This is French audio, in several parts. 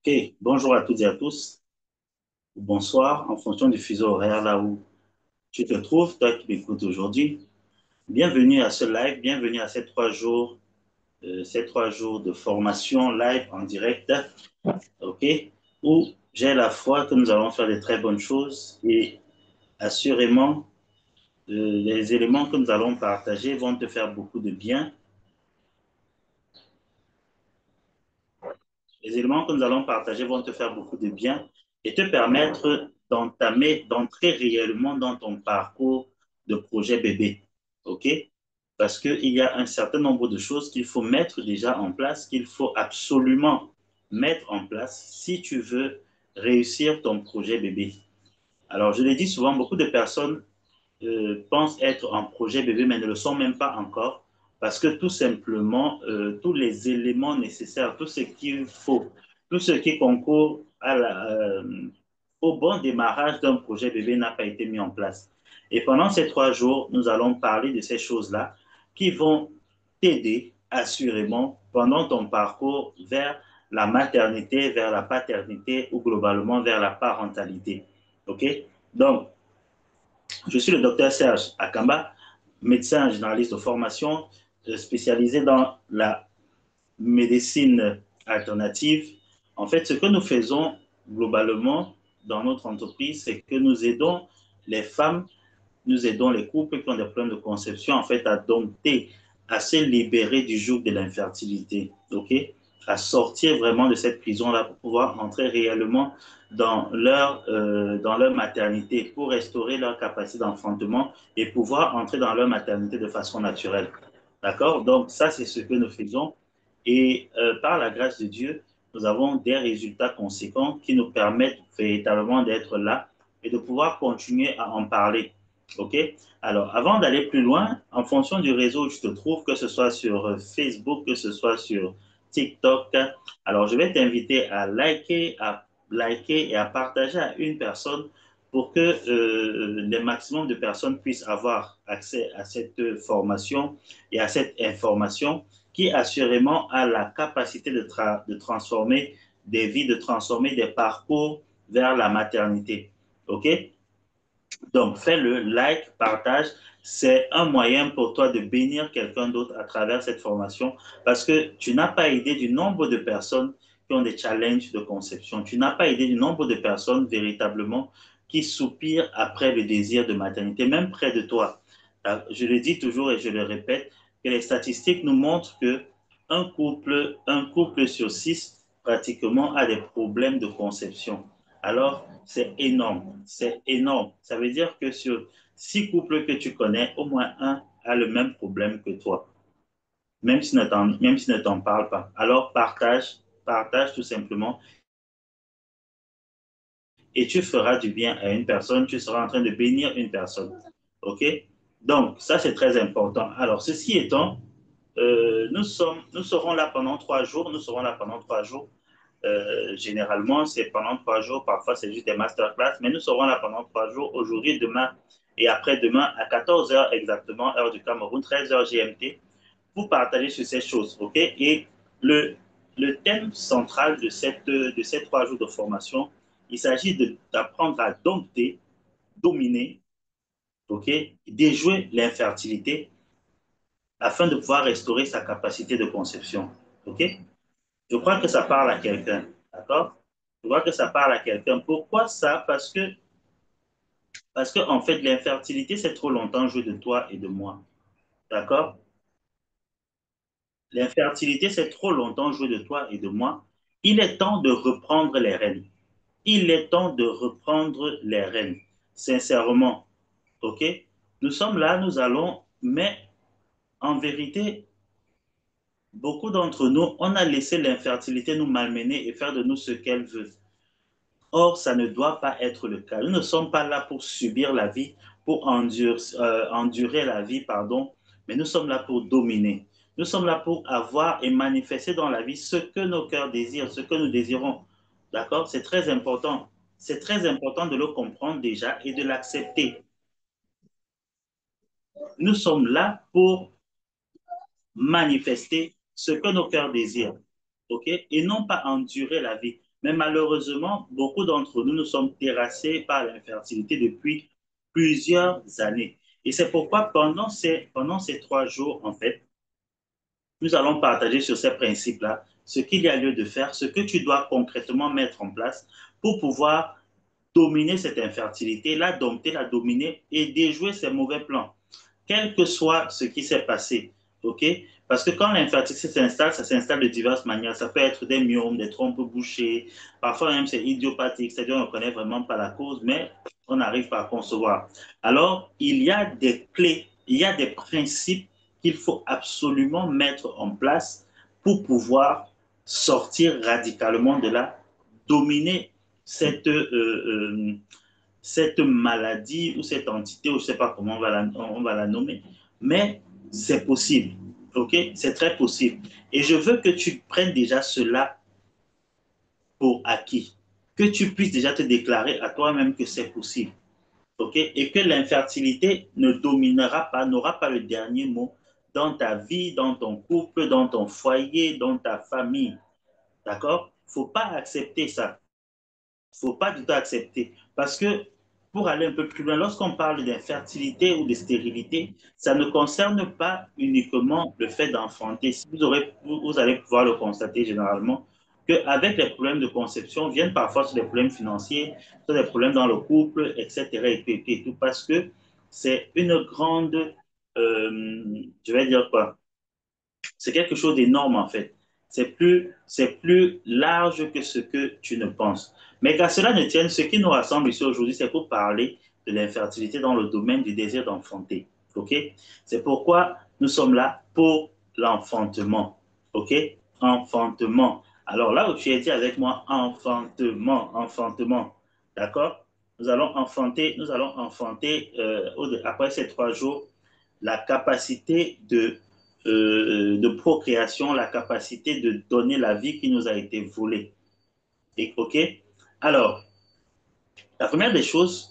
Ok, bonjour à toutes et à tous, ou bonsoir, en fonction du fuseau horaire là où tu te trouves, toi qui m'écoutes aujourd'hui. Bienvenue à ce live, bienvenue à ces 3 jours de formation live en direct, ok, où j'ai la foi que nous allons faire de très bonnes choses et assurément, les éléments que nous allons partager vont te faire beaucoup de bien. Les éléments que nous allons partager vont te faire beaucoup de bien et te permettre d'entrer réellement dans ton parcours de projet bébé. OK? Parce qu'il y a un certain nombre de choses qu'il faut mettre déjà en place, qu'il faut absolument mettre en place si tu veux réussir ton projet bébé. Alors, je l'ai dit souvent, beaucoup de personnes pensent être en projet bébé, mais ne le sont même pas encore, parce que tout simplement, tous les éléments nécessaires, tout ce qu'il faut, tout ce qui concourt au bon démarrage d'un projet bébé n'a pas été mis en place. Et pendant ces 3 jours, nous allons parler de ces choses-là qui vont t'aider assurément pendant ton parcours vers la maternité, vers la paternité ou globalement vers la parentalité. OK? Donc, je suis le docteur Serge Akamba, médecin généraliste de formation spécialisé dans la médecine alternative. En fait, ce que nous faisons globalement dans notre entreprise, c'est que nous aidons les femmes, nous aidons les couples qui ont des problèmes de conception, en fait, à dompter, à se libérer du joug de l'infertilité, ok? À sortir vraiment de cette prison-là pour pouvoir entrer réellement dans leur maternité, pour restaurer leur capacité d'enfantement et pouvoir entrer dans leur maternité de façon naturelle. D'accord? Donc, ça, c'est ce que nous faisons. Et par la grâce de Dieu, nous avons des résultats conséquents qui nous permettent véritablement d'être là et de pouvoir continuer à en parler. OK? Alors, avant d'aller plus loin, en fonction du réseau où tu te trouves, que ce soit sur Facebook, que ce soit sur TikTok, alors je vais t'inviter à liker et à partager à une personne pour que le maximum de personnes puissent avoir accès à cette formation et à cette information qui assurément a la capacité de transformer des vies, de transformer des parcours vers la maternité. OK? Donc, fais-le, like, partage. C'est un moyen pour toi de bénir quelqu'un d'autre à travers cette formation parce que tu n'as pas idée du nombre de personnes qui ont des challenges de conception. Tu n'as pas idée du nombre de personnes véritablement qui soupirent après le désir de maternité, même près de toi. Je le dis toujours et je le répète, que les statistiques nous montrent que un couple sur 6 pratiquement a des problèmes de conception. Alors, c'est énorme, c'est énorme. Ça veut dire que sur 6 couples que tu connais, au moins un a le même problème que toi, même s'il ne t'en parle pas. Alors, partage tout simplement et tu feras du bien à une personne, tu seras en train de bénir une personne. OK? Donc, ça, c'est très important. Alors, ceci étant, nous serons là pendant 3 jours. Nous serons là pendant 3 jours. Généralement, c'est pendant 3 jours. Parfois, c'est juste des masterclass. Mais nous serons là pendant 3 jours, aujourd'hui, demain et après-demain, à 14 heures exactement, heure du Cameroun, 13 heures GMT, pour partager sur ces choses. OK? Et le, le thème central de ces 3 jours de formation, il s'agit d'apprendre à dompter, dominer, OK? Déjouer l'infertilité afin de pouvoir restaurer sa capacité de conception. OK? Je crois que ça parle à quelqu'un. D'accord? Je crois que ça parle à quelqu'un. Pourquoi ça? Parce que en fait, l'infertilité, c'est trop longtemps joué de toi et de moi. D'accord? L'infertilité, c'est trop longtemps joué de toi et de moi. Il est temps de reprendre les rênes. Il est temps de reprendre les rênes. Sincèrement. OK? Nous sommes là, nous allons, mais en vérité, beaucoup d'entre nous, on a laissé l'infertilité nous malmener et faire de nous ce qu'elle veut. Or, ça ne doit pas être le cas. Nous ne sommes pas là pour subir la vie, pour endurer la vie, pardon, mais nous sommes là pour dominer. Nous sommes là pour avoir et manifester dans la vie ce que nos cœurs désirent, ce que nous désirons. D'accord? C'est très important. C'est très important de le comprendre déjà et de l'accepter. Nous sommes là pour manifester ce que nos cœurs désirent. OK? Et non pas endurer la vie. Mais malheureusement, beaucoup d'entre nous, nous sommes terrassés par l'infertilité depuis plusieurs années. Et c'est pourquoi pendant ces 3 jours, en fait, nous allons partager sur ces principes-là ce qu'il y a lieu de faire, ce que tu dois concrètement mettre en place pour pouvoir dominer cette infertilité, la dompter, la dominer et déjouer ces mauvais plans, quel que soit ce qui s'est passé. OK? Parce que quand l'infertilité s'installe, ça s'installe de diverses manières. Ça peut être des myomes, des trompes bouchées, parfois même c'est idiopathique, c'est-à-dire on ne connaît vraiment pas la cause, mais on n'arrive pas à concevoir. Alors, il y a des clés, il y a des principes qu'il faut absolument mettre en place pour pouvoir sortir radicalement de là, dominer cette maladie ou cette entité, ou je ne sais pas comment on va la nommer, mais c'est possible. OK? C'est très possible. Et je veux que tu prennes déjà cela pour acquis, que tu puisses déjà te déclarer à toi-même que c'est possible. OK? Et que l'infertilité ne dominera pas, n'aura pas le dernier mot dans ta vie, dans ton couple, dans ton foyer, dans ta famille. D'accord? Il ne faut pas accepter ça. Il ne faut pas du tout accepter. Parce que pour aller un peu plus loin, lorsqu'on parle d'infertilité ou de stérilité, ça ne concerne pas uniquement le fait d'enfanter. Vous allez pouvoir le constater généralement qu'avec les problèmes de conception viennent parfois sur des problèmes financiers, sur des problèmes dans le couple, etc. Et tout parce que c'est une grande, je vais dire quoi, c'est quelque chose d'énorme en fait. C'est plus large que ce que tu ne penses. Mais qu'à cela ne tienne, ce qui nous rassemble ici aujourd'hui, c'est pour parler de l'infertilité dans le domaine du désir d'enfanter. OK? C'est pourquoi nous sommes là pour l'enfantement. OK? Enfantement. Alors là où tu es dit avec moi, enfantement, enfantement. D'accord? Nous allons enfanter après ces 3 jours la capacité de procréation, la capacité de donner la vie qui nous a été volée. Et, OK? Alors, la première des choses,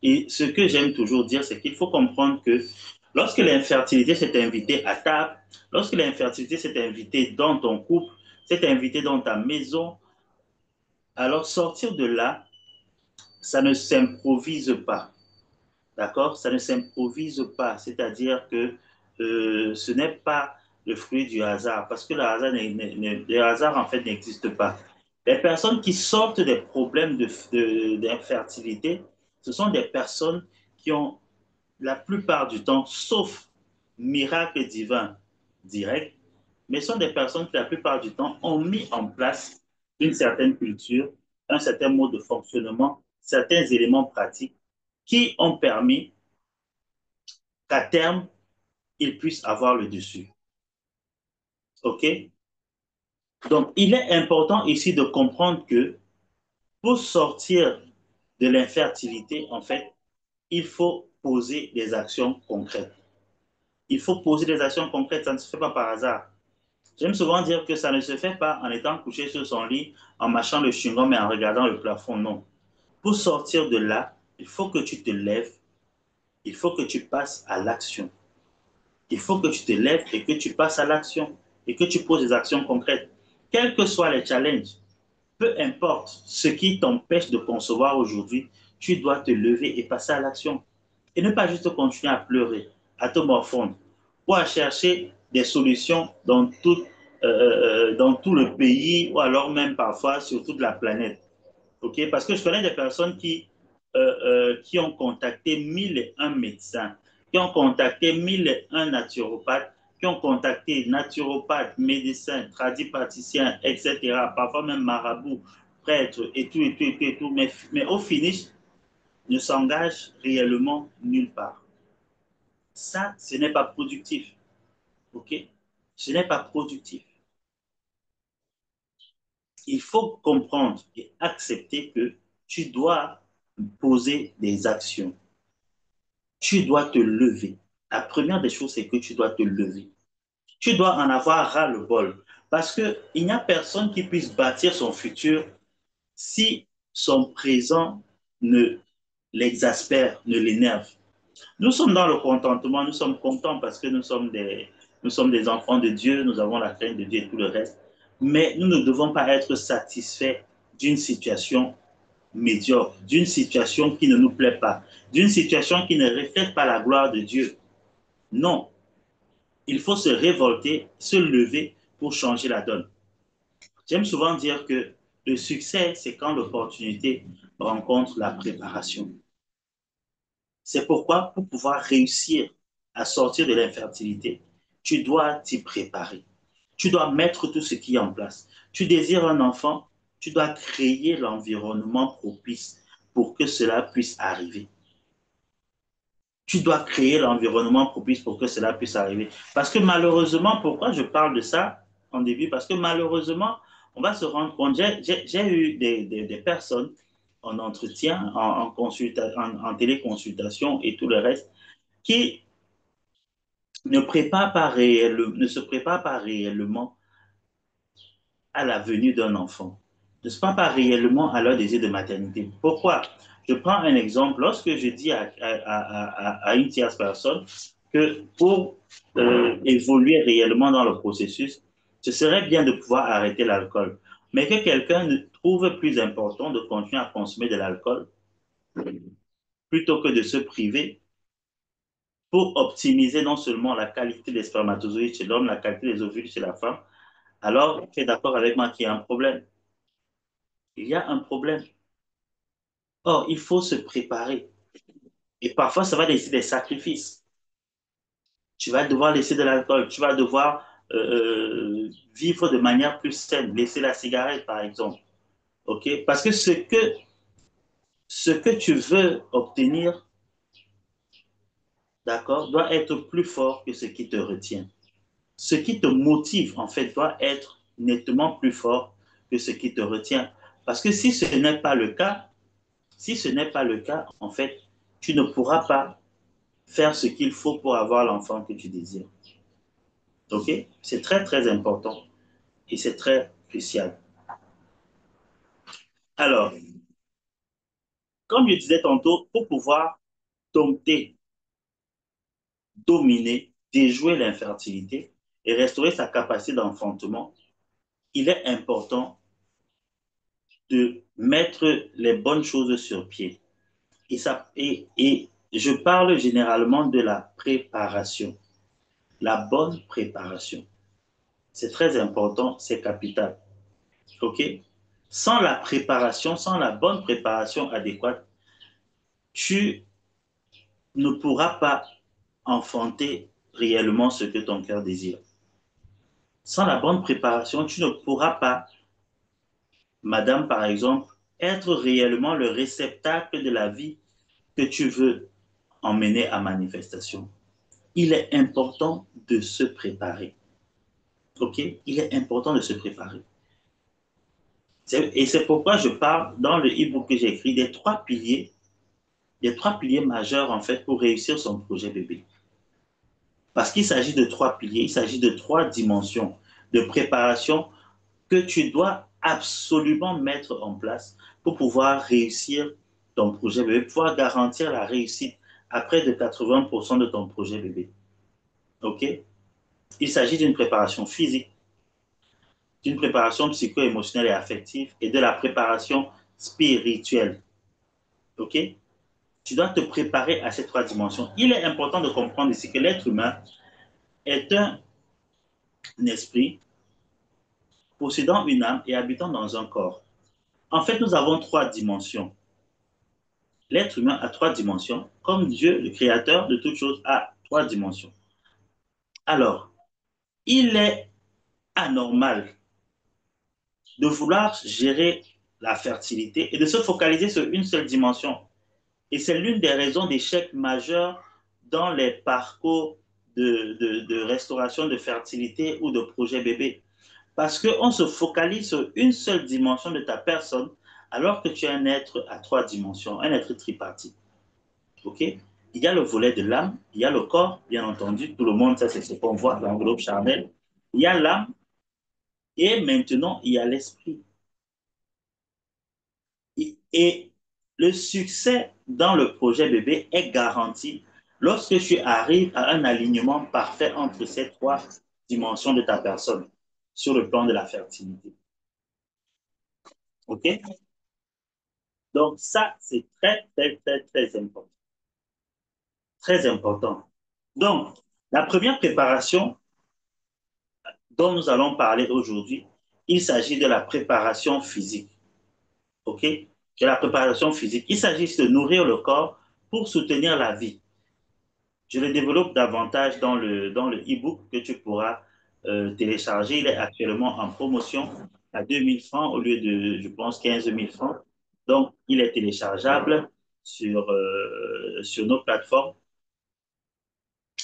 et ce que j'aime toujours dire, c'est qu'il faut comprendre que lorsque l'infertilité s'est invitée à table, lorsque l'infertilité s'est invitée dans ton couple, s'est invitée dans ta maison, alors sortir de là, ça ne s'improvise pas. D'accord? Ça ne s'improvise pas. C'est-à-dire que ce n'est pas le fruit du hasard, parce que le hasard, en fait, n'existe pas. Les personnes qui sortent des problèmes d'infertilité, ce sont des personnes qui ont, la plupart du temps, sauf miracle divin direct, mais sont des personnes qui, la plupart du temps, ont mis en place une certaine culture, un certain mode de fonctionnement, certains éléments pratiques qui ont permis qu'à terme, ils puissent avoir le dessus. OK? Donc, il est important ici de comprendre que pour sortir de l'infertilité, en fait, il faut poser des actions concrètes. Il faut poser des actions concrètes, ça ne se fait pas par hasard. J'aime souvent dire que ça ne se fait pas en étant couché sur son lit, en mâchant le chewing-gum et en regardant le plafond, non. Pour sortir de là, il faut que tu te lèves, il faut que tu passes à l'action. Il faut que tu te lèves et que tu passes à l'action et que tu poses des actions concrètes. Quels que soient les challenges, peu importe ce qui t'empêche de concevoir aujourd'hui, tu dois te lever et passer à l'action. Et ne pas juste continuer à pleurer, à te morfondre ou à chercher des solutions dans tout le pays ou alors même parfois sur toute la planète. OK? Parce que je connais des personnes qui ont contacté 1001 médecins, qui ont contacté 1001 naturopathes, qui ont contacté naturopathes, médecins, tradipraticiens, etc., parfois même marabouts, prêtres, et tout, et tout, et tout, et tout, mais au finish, ne s'engagent réellement nulle part. Ça, ce n'est pas productif. OK? Ce n'est pas productif. Il faut comprendre et accepter que tu dois poser des actions. Tu dois te lever. La première des choses, c'est que tu dois te lever. Tu dois en avoir ras-le-bol. Parce qu'il n'y a personne qui puisse bâtir son futur si son présent ne l'exaspère, ne l'énerve. Nous sommes dans le contentement, nous sommes contents parce que nous sommes des enfants de Dieu, nous avons la crainte de Dieu et tout le reste. Mais nous ne devons pas être satisfaits d'une situation médiocre, d'une situation qui ne nous plaît pas, d'une situation qui ne reflète pas la gloire de Dieu. Non, il faut se révolter, se lever pour changer la donne. J'aime souvent dire que le succès, c'est quand l'opportunité rencontre la préparation. C'est pourquoi, pour pouvoir réussir à sortir de l'infertilité, tu dois t'y préparer. Tu dois mettre tout ce qui est en place. Tu désires un enfant, tu dois créer l'environnement propice pour que cela puisse arriver. Tu dois créer l'environnement propice pour que cela puisse arriver. Parce que malheureusement, pourquoi je parle de ça en début? Parce que malheureusement, on va se rendre compte, j'ai eu des personnes en entretien, en téléconsultation et tout le reste, qui ne se préparent pas réellement à la venue d'un enfant, ne se préparent pas réellement à leur désir de maternité. Pourquoi? Je prends un exemple. Lorsque je dis à une tierce personne que pour évoluer réellement dans le processus, ce serait bien de pouvoir arrêter l'alcool, mais que quelqu'un ne trouve plus important de continuer à consommer de l'alcool plutôt que de se priver pour optimiser non seulement la qualité des spermatozoïdes chez l'homme, la qualité des ovules chez la femme, alors tu es d'accord avec moi qu'il y a un problème. Il y a un problème. Or, il faut se préparer. Et parfois, ça va laisser des sacrifices. Tu vas devoir laisser de l'alcool, tu vas devoir vivre de manière plus saine, laisser la cigarette, par exemple. OK? Parce que ce que tu veux obtenir, d'accord, doit être plus fort que ce qui te retient. Ce qui te motive, en fait, doit être nettement plus fort que ce qui te retient. Parce que si ce n'est pas le cas, si ce n'est pas le cas, en fait, tu ne pourras pas faire ce qu'il faut pour avoir l'enfant que tu désires. OK? C'est très, très important et c'est très crucial. Alors, comme je disais tantôt, pour pouvoir dompter, dominer, déjouer l'infertilité et restaurer sa capacité d'enfantement, il est important de mettre les bonnes choses sur pied. Et je parle généralement de la préparation, la bonne préparation. C'est très important, c'est capital. OK? Sans la préparation, sans la bonne préparation adéquate, tu ne pourras pas enfanter réellement ce que ton cœur désire. Sans la bonne préparation, tu ne pourras pas, madame par exemple, être réellement le réceptacle de la vie que tu veux emmener à manifestation. Il est important de se préparer. OK? Il est important de se préparer. Et c'est pourquoi je parle dans le e-book que j'ai écrit des trois piliers majeurs en fait pour réussir son projet bébé. Parce qu'il s'agit de trois piliers, il s'agit de trois dimensions de préparation que tu dois absolument mettre en place pour pouvoir réussir ton projet bébé, pour pouvoir garantir la réussite à près de 80% de ton projet bébé. OK? Il s'agit d'une préparation physique, d'une préparation psycho-émotionnelle et affective et de la préparation spirituelle. OK? Tu dois te préparer à ces trois dimensions. Il est important de comprendre ici que l'être humain est un esprit possédant une âme et habitant dans un corps. En fait, nous avons trois dimensions. L'être humain a trois dimensions, comme Dieu, le créateur de toutes choses, a trois dimensions. Alors, il est anormal de vouloir gérer la fertilité et de se focaliser sur une seule dimension. Et c'est l'une des raisons d'échec majeur dans les parcours de restauration de fertilité ou de projet bébé. Parce qu'on se focalise sur une seule dimension de ta personne alors que tu es un être à trois dimensions, un être tripartite. OK? Il y a le volet de l'âme, il y a le corps, bien entendu, tout le monde sait ce qu'on voit, l'enveloppe charnelle. Il y a l'âme et maintenant il y a l'esprit. Et le succès dans le projet bébé est garanti lorsque tu arrives à un alignement parfait entre ces trois dimensions de ta personne sur le plan de la fertilité. OK? Donc, ça, c'est très, très, très, très important. Très important. Donc, la première préparation dont nous allons parler aujourd'hui, il s'agit de la préparation physique. OK? De la préparation physique. Il s'agit de nourrir le corps pour soutenir la vie. Je le développe davantage dans le e-book que tu pourras télécharger. Il est actuellement en promotion à 2000 francs au lieu de, je pense, 15 000 francs. Donc, il est téléchargeable sur nos plateformes.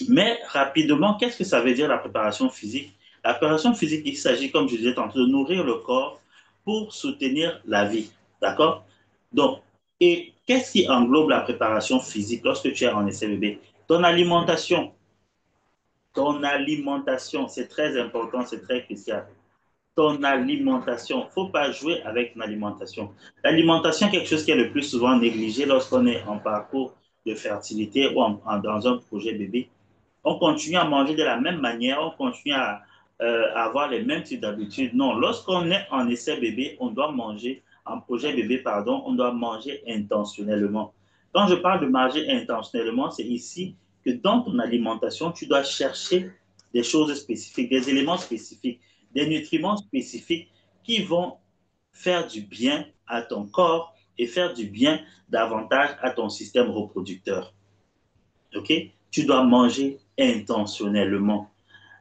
Mais rapidement, qu'est-ce que ça veut dire la préparation physique? La préparation physique, il s'agit, comme je disais tantôt, de nourrir le corps pour soutenir la vie. D'accord? Donc, et qu'est-ce qui englobe la préparation physique lorsque tu es en essai bébé? Ton alimentation. Ton alimentation, c'est très important, c'est très crucial. Ton alimentation, il ne faut pas jouer avec ton alimentation. L'alimentation est quelque chose qui est le plus souvent négligé lorsqu'on est en parcours de fertilité ou dans un projet bébé. On continue à manger de la même manière, on continue à avoir les mêmes types d'habitudes. Non, lorsqu'on est en essai bébé, on doit manger, en projet bébé, pardon, on doit manger intentionnellement. Quand je parle de manger intentionnellement, c'est ici que dans ton alimentation, tu dois chercher des choses spécifiques, des éléments spécifiques, des nutriments spécifiques qui vont faire du bien à ton corps et faire du bien davantage à ton système reproducteur. OK? Tu dois manger intentionnellement.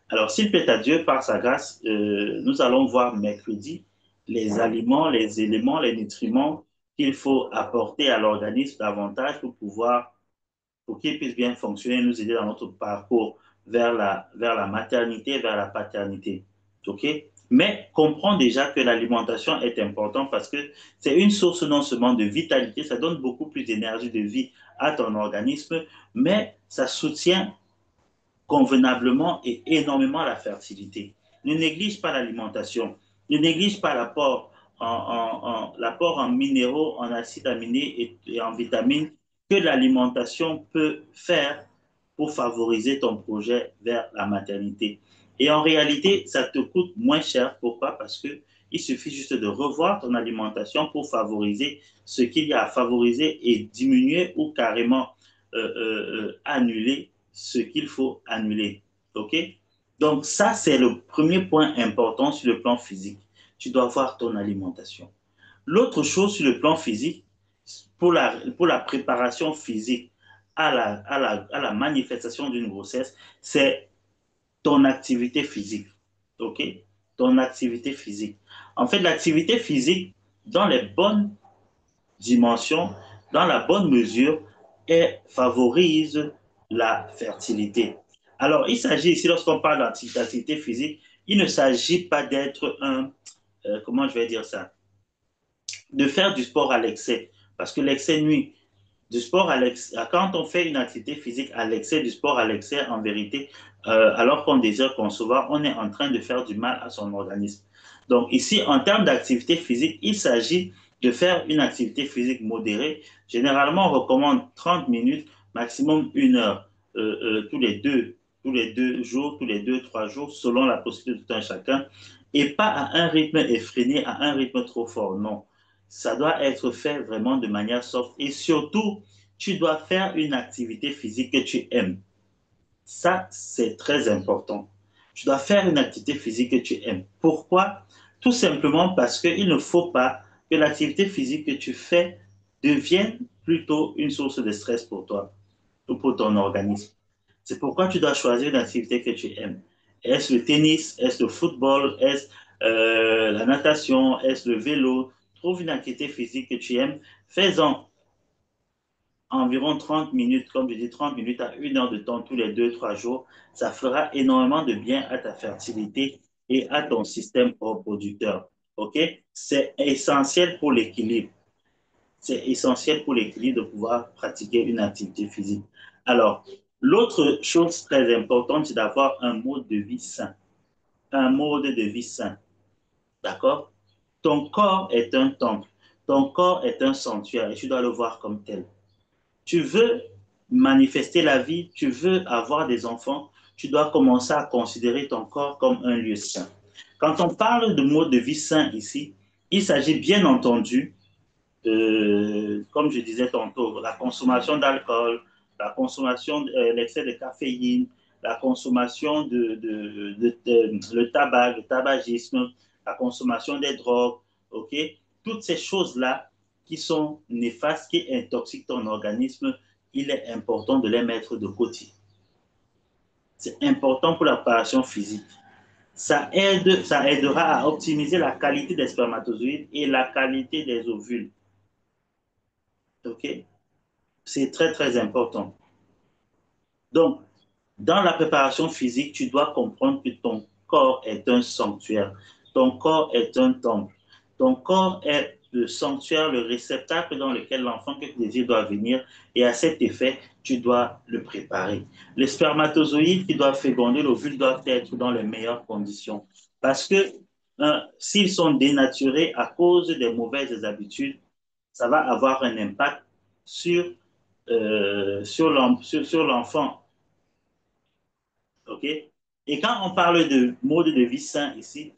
Alors, s'il plaît à Dieu, par sa grâce, nous allons voir mercredi les aliments, les éléments, les nutriments qu'il faut apporter à l'organisme davantage pour qu'il puisse bien fonctionner et nous aider dans notre parcours vers la maternité, vers la paternité. OK? Mais comprends déjà que l'alimentation est importante parce que c'est une source non seulement de vitalité, ça donne beaucoup plus d'énergie, de vie à ton organisme, mais ça soutient convenablement et énormément la fertilité. Ne néglige pas l'alimentation, ne néglige pas l'apport en minéraux, en acides aminés et en vitamines que l'alimentation peut faire pour favoriser ton projet vers la maternité. Et en réalité, ça te coûte moins cher. Pourquoi? Parce que il suffit juste de revoir ton alimentation pour favoriser ce qu'il y a à favoriser et diminuer ou carrément annuler ce qu'il faut annuler. OK? Donc, ça, c'est le premier point important sur le plan physique. Tu dois voir ton alimentation. L'autre chose sur le plan physique, pour la préparation physique à la manifestation d'une grossesse, c'est ton activité physique. OK? Ton activité physique. En fait, l'activité physique, dans les bonnes dimension, dans la bonne mesure, et favorise la fertilité. Alors, il s'agit ici, lorsqu'on parle d'activité physique, il ne s'agit pas d'être comment je vais dire ça, de faire du sport à l'excès, parce que l'excès nuit. Du sport à l'excès, quand on fait une activité physique à l'excès, du sport à l'excès, en vérité, alors qu'on désire concevoir, on est en train de faire du mal à son organisme. Donc ici, en termes d'activité physique, il s'agit de faire une activité physique modérée. Généralement, on recommande 30 minutes, maximum 1 heure, tous les deux jours, tous les 2, 3 jours, selon la possibilité de tout un chacun, et pas à un rythme effréné, à un rythme trop fort, non. Ça doit être fait vraiment de manière soft. Et surtout, tu dois faire une activité physique que tu aimes. Ça, c'est très important. Tu dois faire une activité physique que tu aimes. Pourquoi? Tout simplement parce qu'il ne faut pas que l'activité physique que tu fais devienne plutôt une source de stress pour toi ou pour ton organisme. C'est pourquoi tu dois choisir une activité que tu aimes. Est-ce le tennis? Est-ce le football? Est-ce la natation? Est-ce le vélo? Trouve une activité physique que tu aimes. Fais-en environ 30 minutes, comme je dis, 30 minutes à 1 heure de temps tous les 2, 3 jours. Ça fera énormément de bien à ta fertilité et à ton système reproducteur. OK? C'est essentiel pour l'équilibre. C'est essentiel pour l'équilibre de pouvoir pratiquer une activité physique. Alors, l'autre chose très importante, c'est d'avoir un mode de vie sain. Un mode de vie sain. D'accord? Ton corps est un temple. Ton corps est un sanctuaire et tu dois le voir comme tel. Tu veux manifester la vie, tu veux avoir des enfants, tu dois commencer à considérer ton corps comme un lieu sain. Quand on parle de mode de vie sain ici, Il s'agit bien entendu, comme je disais tantôt, la consommation d'alcool, la consommation, l'excès de caféine, la consommation le tabac, le tabagisme, la consommation des drogues, ok? Toutes ces choses-là qui sont néfastes, qui intoxiquent ton organisme, il est important de les mettre de côté. C'est important pour la préparation physique. Ça aidera à optimiser la qualité des spermatozoïdes et la qualité des ovules. OK? C'est très, très important. Donc, dans la préparation physique, tu dois comprendre que ton corps est un sanctuaire. Ton corps est un temple. Ton corps est le sanctuaire, le réceptacle dans lequel l'enfant que tu désires doit venir. Et à cet effet, tu dois le préparer. Les spermatozoïdes qui doivent féconder l'ovule doivent être dans les meilleures conditions. Parce que s'ils sont dénaturés à cause des mauvaises habitudes, ça va avoir un impact sur, sur l'enfant. OK? Et quand on parle de mode de vie sain ici,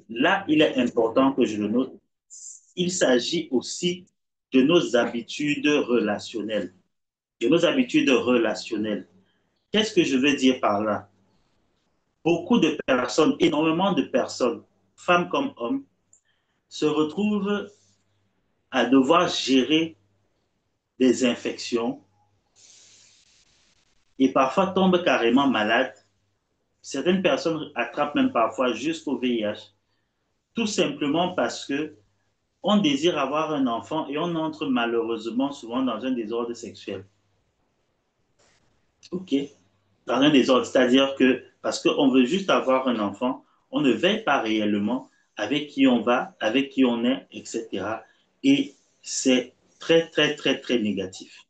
là, il est important que je le note. Il s'agit aussi de nos habitudes relationnelles. De nos habitudes relationnelles. Qu'est-ce que je veux dire par là? Beaucoup de personnes, énormément de personnes, femmes comme hommes, se retrouvent à devoir gérer des infections et parfois tombent carrément malades. Certaines personnes attrapent même parfois jusqu'au VIH, tout simplement parce que on désire avoir un enfant et on entre malheureusement souvent dans un désordre sexuel. OK? Dans un désordre, c'est-à-dire que parce qu'on veut juste avoir un enfant, on ne veille pas réellement avec qui on va, avec qui on est, etc. Et c'est très, très, très, très négatif.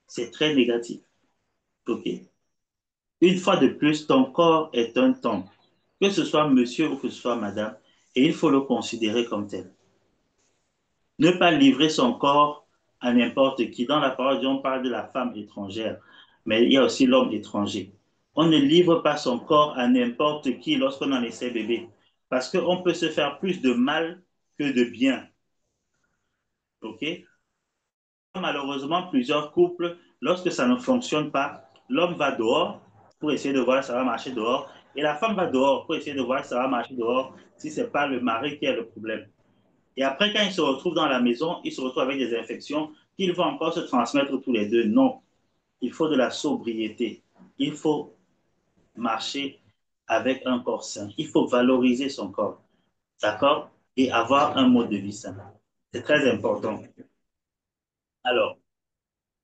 C'est très négatif. OK? Une fois de plus, ton corps est un temple, que ce soit monsieur ou que ce soit madame, et il faut le considérer comme tel. Ne pas livrer son corps à n'importe qui. Dans la parole de Dieu, on parle de la femme étrangère, mais il y a aussi l'homme étranger. On ne livre pas son corps à n'importe qui lorsqu'on en essaie bébé, parce qu'on peut se faire plus de mal que de bien. OK? Malheureusement, plusieurs couples, lorsque ça ne fonctionne pas, l'homme va dehors pour essayer de voir si ça va marcher dehors, et la femme va dehors pour essayer de voir si ça va marcher dehors, si ce n'est pas le mari qui a le problème. Et après, quand ils se retrouvent dans la maison, ils se retrouvent avec des infections qu'ils vont encore se transmettre tous les deux. Non, il faut de la sobriété. Il faut marcher avec un corps sain. Il faut valoriser son corps. D'accord? Et avoir un mode de vie sain. C'est très important. Alors,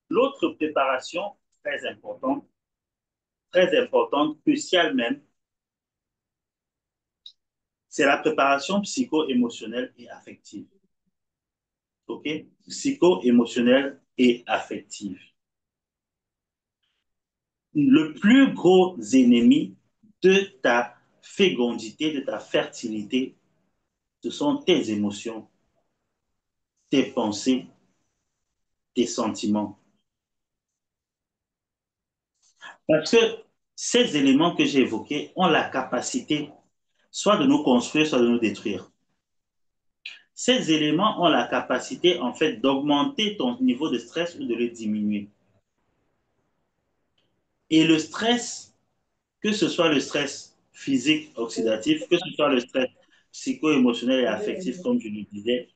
l'autre préparation très importante, cruciale même, c'est la préparation psycho-émotionnelle et affective. OK? Psycho-émotionnelle et affective. Le plus gros ennemi de ta fécondité, de ta fertilité, ce sont tes émotions, tes pensées, tes sentiments. Parce que ces éléments que j'ai évoqués ont la capacité soit de nous construire, soit de nous détruire. Ces éléments ont la capacité, en fait, d'augmenter ton niveau de stress ou de le diminuer. Et le stress, que ce soit le stress physique oxydatif, que ce soit le stress psycho-émotionnel et affectif, comme je le disais,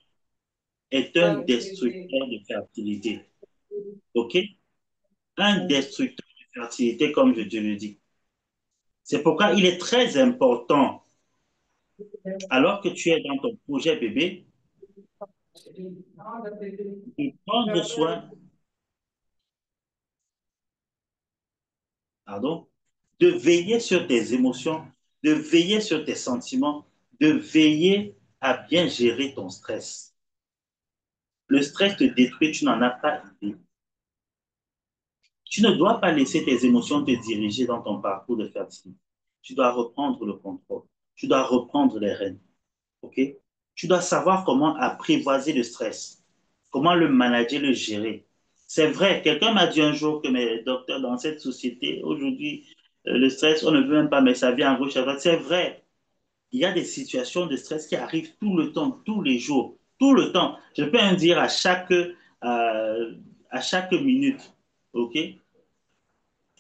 est un destructeur de fertilité. OK? Un destructeur de fertilité, comme je te le dis. C'est pourquoi il est très important, alors que tu es dans ton projet bébé, de prendre soin, pardon, de veiller sur tes émotions, de veiller sur tes sentiments, de veiller à bien gérer ton stress. Le stress te détruit, tu n'en as pas idée. Tu ne dois pas laisser tes émotions te diriger dans ton parcours de fertilité. Tu dois reprendre le contrôle. Tu dois reprendre les rênes. OK? Tu dois savoir comment apprivoiser le stress, comment le manager, le gérer. C'est vrai, quelqu'un m'a dit un jour que mes docteurs dans cette société, aujourd'hui, le stress, on ne veut même pas, mais ça vient en gauche à droite. C'est vrai, il y a des situations de stress qui arrivent tout le temps, tous les jours, tout le temps. Je peux en dire à chaque minute, OK?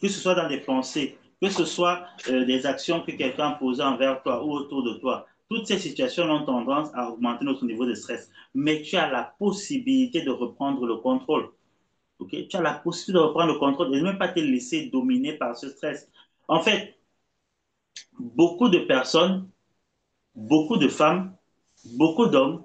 Que ce soit dans des pensées, que ce soit des actions que quelqu'un a posées envers toi ou autour de toi. Toutes ces situations ont tendance à augmenter notre niveau de stress. Mais tu as la possibilité de reprendre le contrôle. Okay? Tu as la possibilité de reprendre le contrôle et de ne pas te laisser dominer par ce stress. En fait, beaucoup de personnes, beaucoup de femmes, beaucoup d'hommes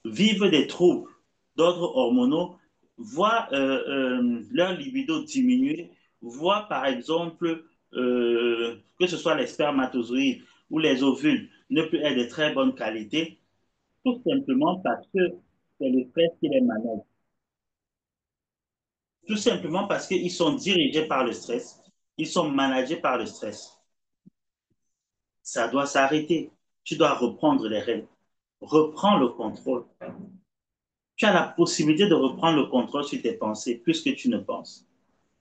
vivent des troubles d'ordre hormonaux, voient leur libido diminuer, voient par exemple que ce soit les spermatozoïdes ou les ovules ne plus être de très bonne qualité, tout simplement parce que c'est le stress qui les manage. Tout simplement parce qu'ils sont dirigés par le stress, ils sont managés par le stress. Ça doit s'arrêter. Tu dois reprendre les rênes. Reprends le contrôle. Tu as la possibilité de reprendre le contrôle sur tes pensées plus que tu ne penses.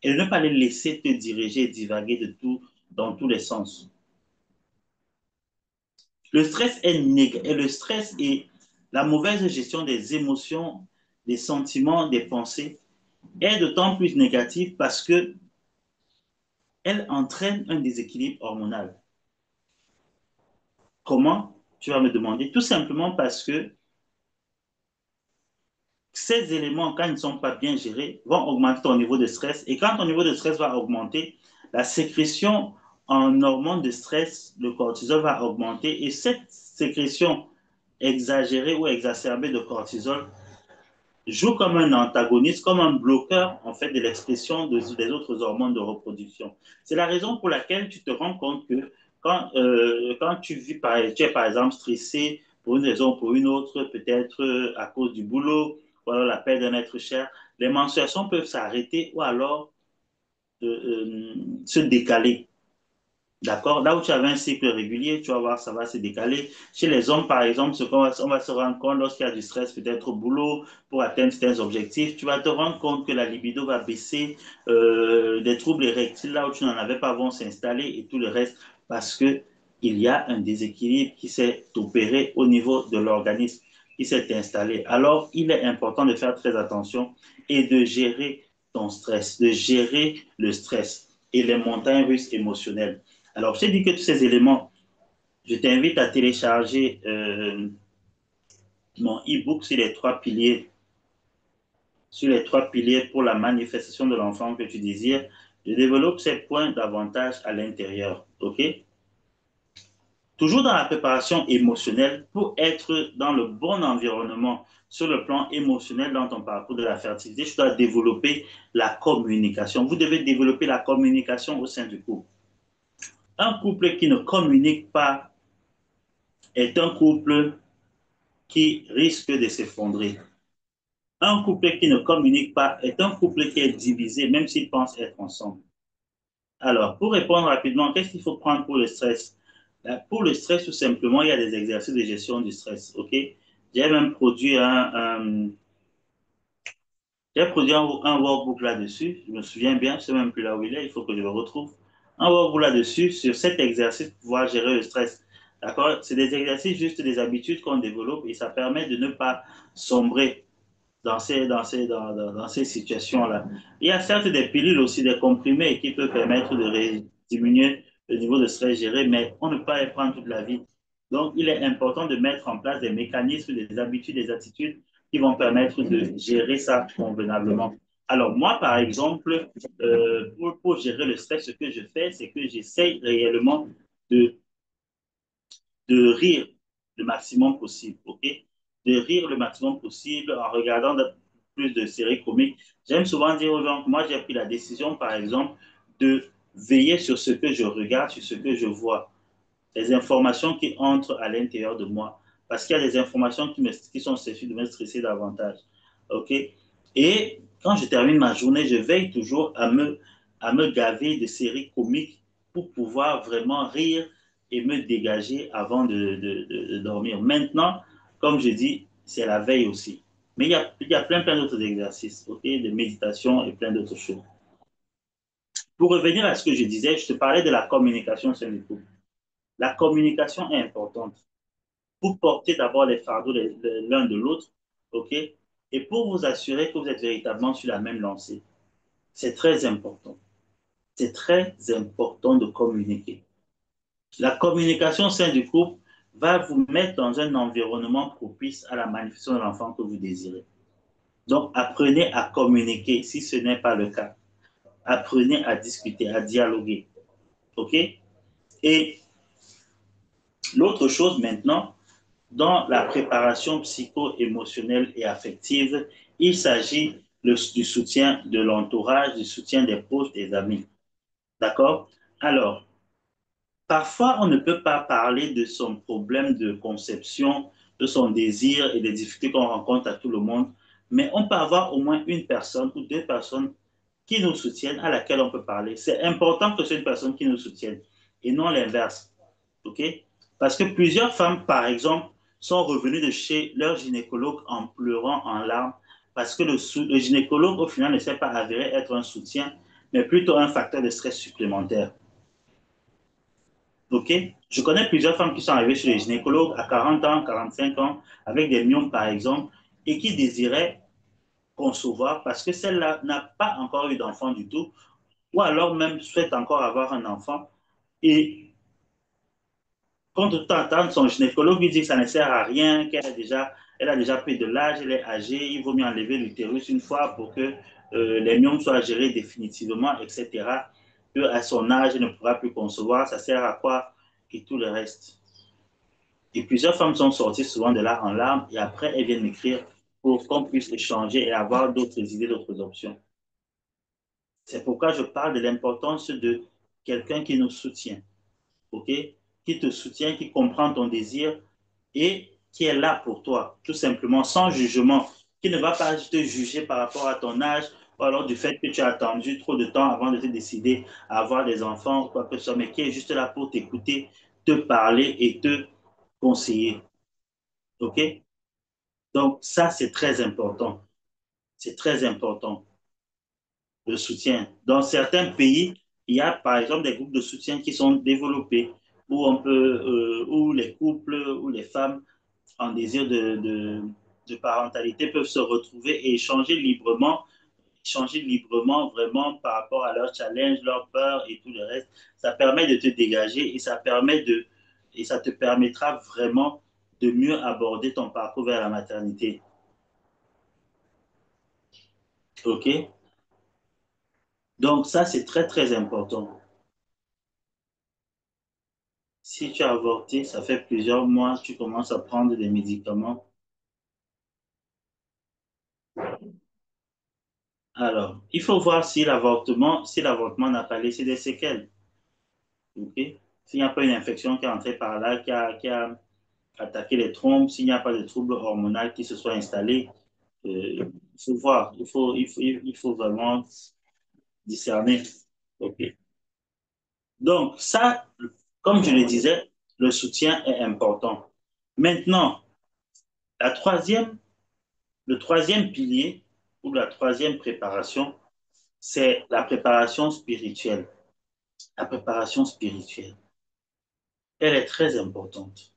Et de ne pas les laisser te diriger et divaguer de tout, dans tous les sens. Le stress et le stress et la mauvaise gestion des émotions, des sentiments, des pensées est d'autant plus négative parce que elle entraîne un déséquilibre hormonal. Comment? Tu vas me demander. Tout simplement parce que ces éléments, quand ils ne sont pas bien gérés, vont augmenter ton niveau de stress. Et quand ton niveau de stress va augmenter, la sécrétion en hormones de stress, le cortisol va augmenter. Et cette sécrétion exagérée ou exacerbée de cortisol joue comme un antagoniste, comme un bloqueur en fait de l'expression des autres hormones de reproduction. C'est la raison pour laquelle tu te rends compte que quand tu es par exemple stressé pour une raison ou pour une autre, peut-être à cause du boulot, ou alors la perte d'un être cher, les menstruations peuvent s'arrêter ou alors se décaler. D'accord? Là où tu avais un cycle régulier, tu vas voir, ça va se décaler. Chez les hommes, par exemple, on va se rendre compte lorsqu'il y a du stress, peut-être au boulot, pour atteindre certains objectifs, tu vas te rendre compte que la libido va baisser, des troubles érectiles là où tu n'en avais pas vont s'installer et tout le reste parce que il y a un déséquilibre qui s'est opéré au niveau de l'organisme, qui s'est installé. Alors, il est important de faire très attention et de gérer ton stress, de gérer le stress et les montagnes russes émotionnelles. Alors, je t'ai dit que tous ces éléments, je t'invite à télécharger mon e-book sur les trois piliers pour la manifestation de l'enfant que tu désires. Je développe ces points davantage à l'intérieur. OK? Toujours dans la préparation émotionnelle pour être dans le bon environnement sur le plan émotionnel dans ton parcours de la fertilité, tu dois développer la communication. Vous devez développer la communication au sein du couple. Un couple qui ne communique pas est un couple qui risque de s'effondrer. Un couple qui ne communique pas est un couple qui est divisé, même s'ils pensent être ensemble. Alors, pour répondre rapidement, qu'est-ce qu'il faut prendre pour le stress? Pour le stress, tout simplement, il y a des exercices de gestion du stress. OK? J'ai même produit un workbook là-dessus. Je me souviens bien, je ne sais même plus là où il est, il faut que je le retrouve. Un workbook là-dessus sur cet exercice pour pouvoir gérer le stress. D'accord? C'est des exercices, juste des habitudes qu'on développe et ça permet de ne pas sombrer dans ces situations-là. Il y a certes des pilules aussi, des comprimés qui peuvent permettre de diminuer le niveau de stress géré, mais on ne peut pas les prendre toute la vie. Donc, il est important de mettre en place des mécanismes, des habitudes, des attitudes qui vont permettre de gérer ça convenablement. Alors, moi, par exemple, pour gérer le stress, ce que je fais, c'est que j'essaye réellement de de rire le maximum possible, ok? De rire le maximum possible en regardant plus de séries comiques. J'aime souvent dire aux gens que moi, j'ai pris la décision, par exemple, de veiller sur ce que je regarde, sur ce que je vois, les informations qui entrent à l'intérieur de moi. Parce qu'il y a des informations qui sont susceptibles de me stresser davantage. OK? Et quand je termine ma journée, je veille toujours à me gaver de séries comiques pour pouvoir vraiment rire et me dégager avant de dormir. Maintenant, comme je dis, c'est la veille aussi. Mais il y a plein d'autres exercices, OK, de méditation et plein d'autres choses. Pour revenir à ce que je disais, je te parlais de la communication sur les couple. La communication est importante. Vous portez d'abord les fardeaux l'un de l'autre, OK? Et pour vous assurer que vous êtes véritablement sur la même lancée, c'est très important. C'est très important de communiquer. La communication au sein du couple va vous mettre dans un environnement propice à la manifestation de l'enfant que vous désirez. Donc, apprenez à communiquer si ce n'est pas le cas. Apprenez à discuter, à dialoguer. OK? Et l'autre chose maintenant, dans la préparation psycho-émotionnelle et affective, il s'agit du soutien de l'entourage, du soutien des proches, des amis. D'accord? Alors, parfois, on ne peut pas parler de son problème de conception, de son désir et des difficultés qu'on rencontre à tout le monde, mais on peut avoir au moins une personne ou deux personnes qui nous soutiennent, à laquelle on peut parler. C'est important que ce soit une personne qui nous soutienne et non l'inverse. OK? Parce que plusieurs femmes, par exemple, sont revenues de chez leur gynécologue en pleurant en larmes parce que le gynécologue, au final, ne s'est pas avéré être un soutien, mais plutôt un facteur de stress supplémentaire. OK? Je connais plusieurs femmes qui sont arrivées chez les gynécologues à 40 ans, 45 ans, avec des myomes, par exemple, et qui désiraient concevoir parce que celle-là n'a pas encore eu d'enfant du tout, ou alors même souhaite encore avoir un enfant. Et quand tout entend, son gynécologue lui dit que ça ne sert à rien, elle a déjà pris de l'âge, elle est âgée, il vaut mieux enlever l'utérus une fois pour que les myomes soient gérés définitivement, etc. Qu'à son âge, elle ne pourra plus concevoir, ça sert à quoi? Et tout le reste. Et plusieurs femmes sont sorties souvent de là en larmes et après, elles viennent m'écrire pour qu'on puisse échanger et avoir d'autres idées, d'autres options. C'est pourquoi je parle de l'importance de quelqu'un qui nous soutient, OK? Qui te soutient, qui comprend ton désir et qui est là pour toi, tout simplement, sans jugement, qui ne va pas te juger par rapport à ton âge ou alors du fait que tu as attendu trop de temps avant de te décider à avoir des enfants ou quoi que ce soit, mais qui est juste là pour t'écouter, te parler et te conseiller. OK? Donc, ça, c'est très important. C'est très important, le soutien. Dans certains pays, il y a par exemple des groupes de soutien qui sont développés où les couples ou les femmes en désir de parentalité peuvent se retrouver et échanger librement vraiment par rapport à leurs challenges, leurs peurs et tout le reste. Ça permet de te dégager et ça te permettra vraiment de mieux aborder ton parcours vers la maternité. OK? Donc, ça, c'est très, très important. Si tu as avorté, ça fait plusieurs mois, tu commences à prendre des médicaments. Alors, il faut voir si l'avortement n'a pas laissé des séquelles. OK? S'il n'y a pas une infection qui est entrée par là, qui a attaqué les trompes, s'il n'y a pas de trouble hormonal qui se soit installé, il faut voir, il faut vraiment discerner. OK? Donc, ça, comme je le disais, le soutien est important. Maintenant, la troisième, le troisième pilier ou la troisième préparation, c'est la préparation spirituelle. La préparation spirituelle, elle est très importante.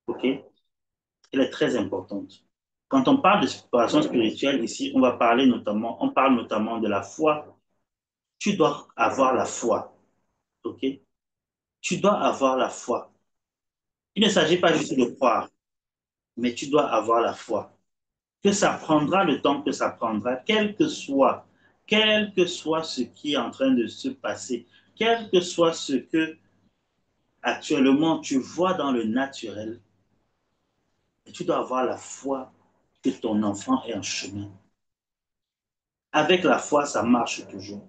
OK? Elle est très importante. Quand on parle de préparation spirituelle ici, on parle notamment de la foi. Tu dois avoir la foi. OK? Tu dois avoir la foi. Il ne s'agit pas juste de croire, mais tu dois avoir la foi. Que ça prendra le temps que ça prendra, quel que soit ce qui est en train de se passer, quel que soit ce que actuellement tu vois dans le naturel, tu dois avoir la foi que ton enfant est en chemin. Avec la foi, ça marche toujours.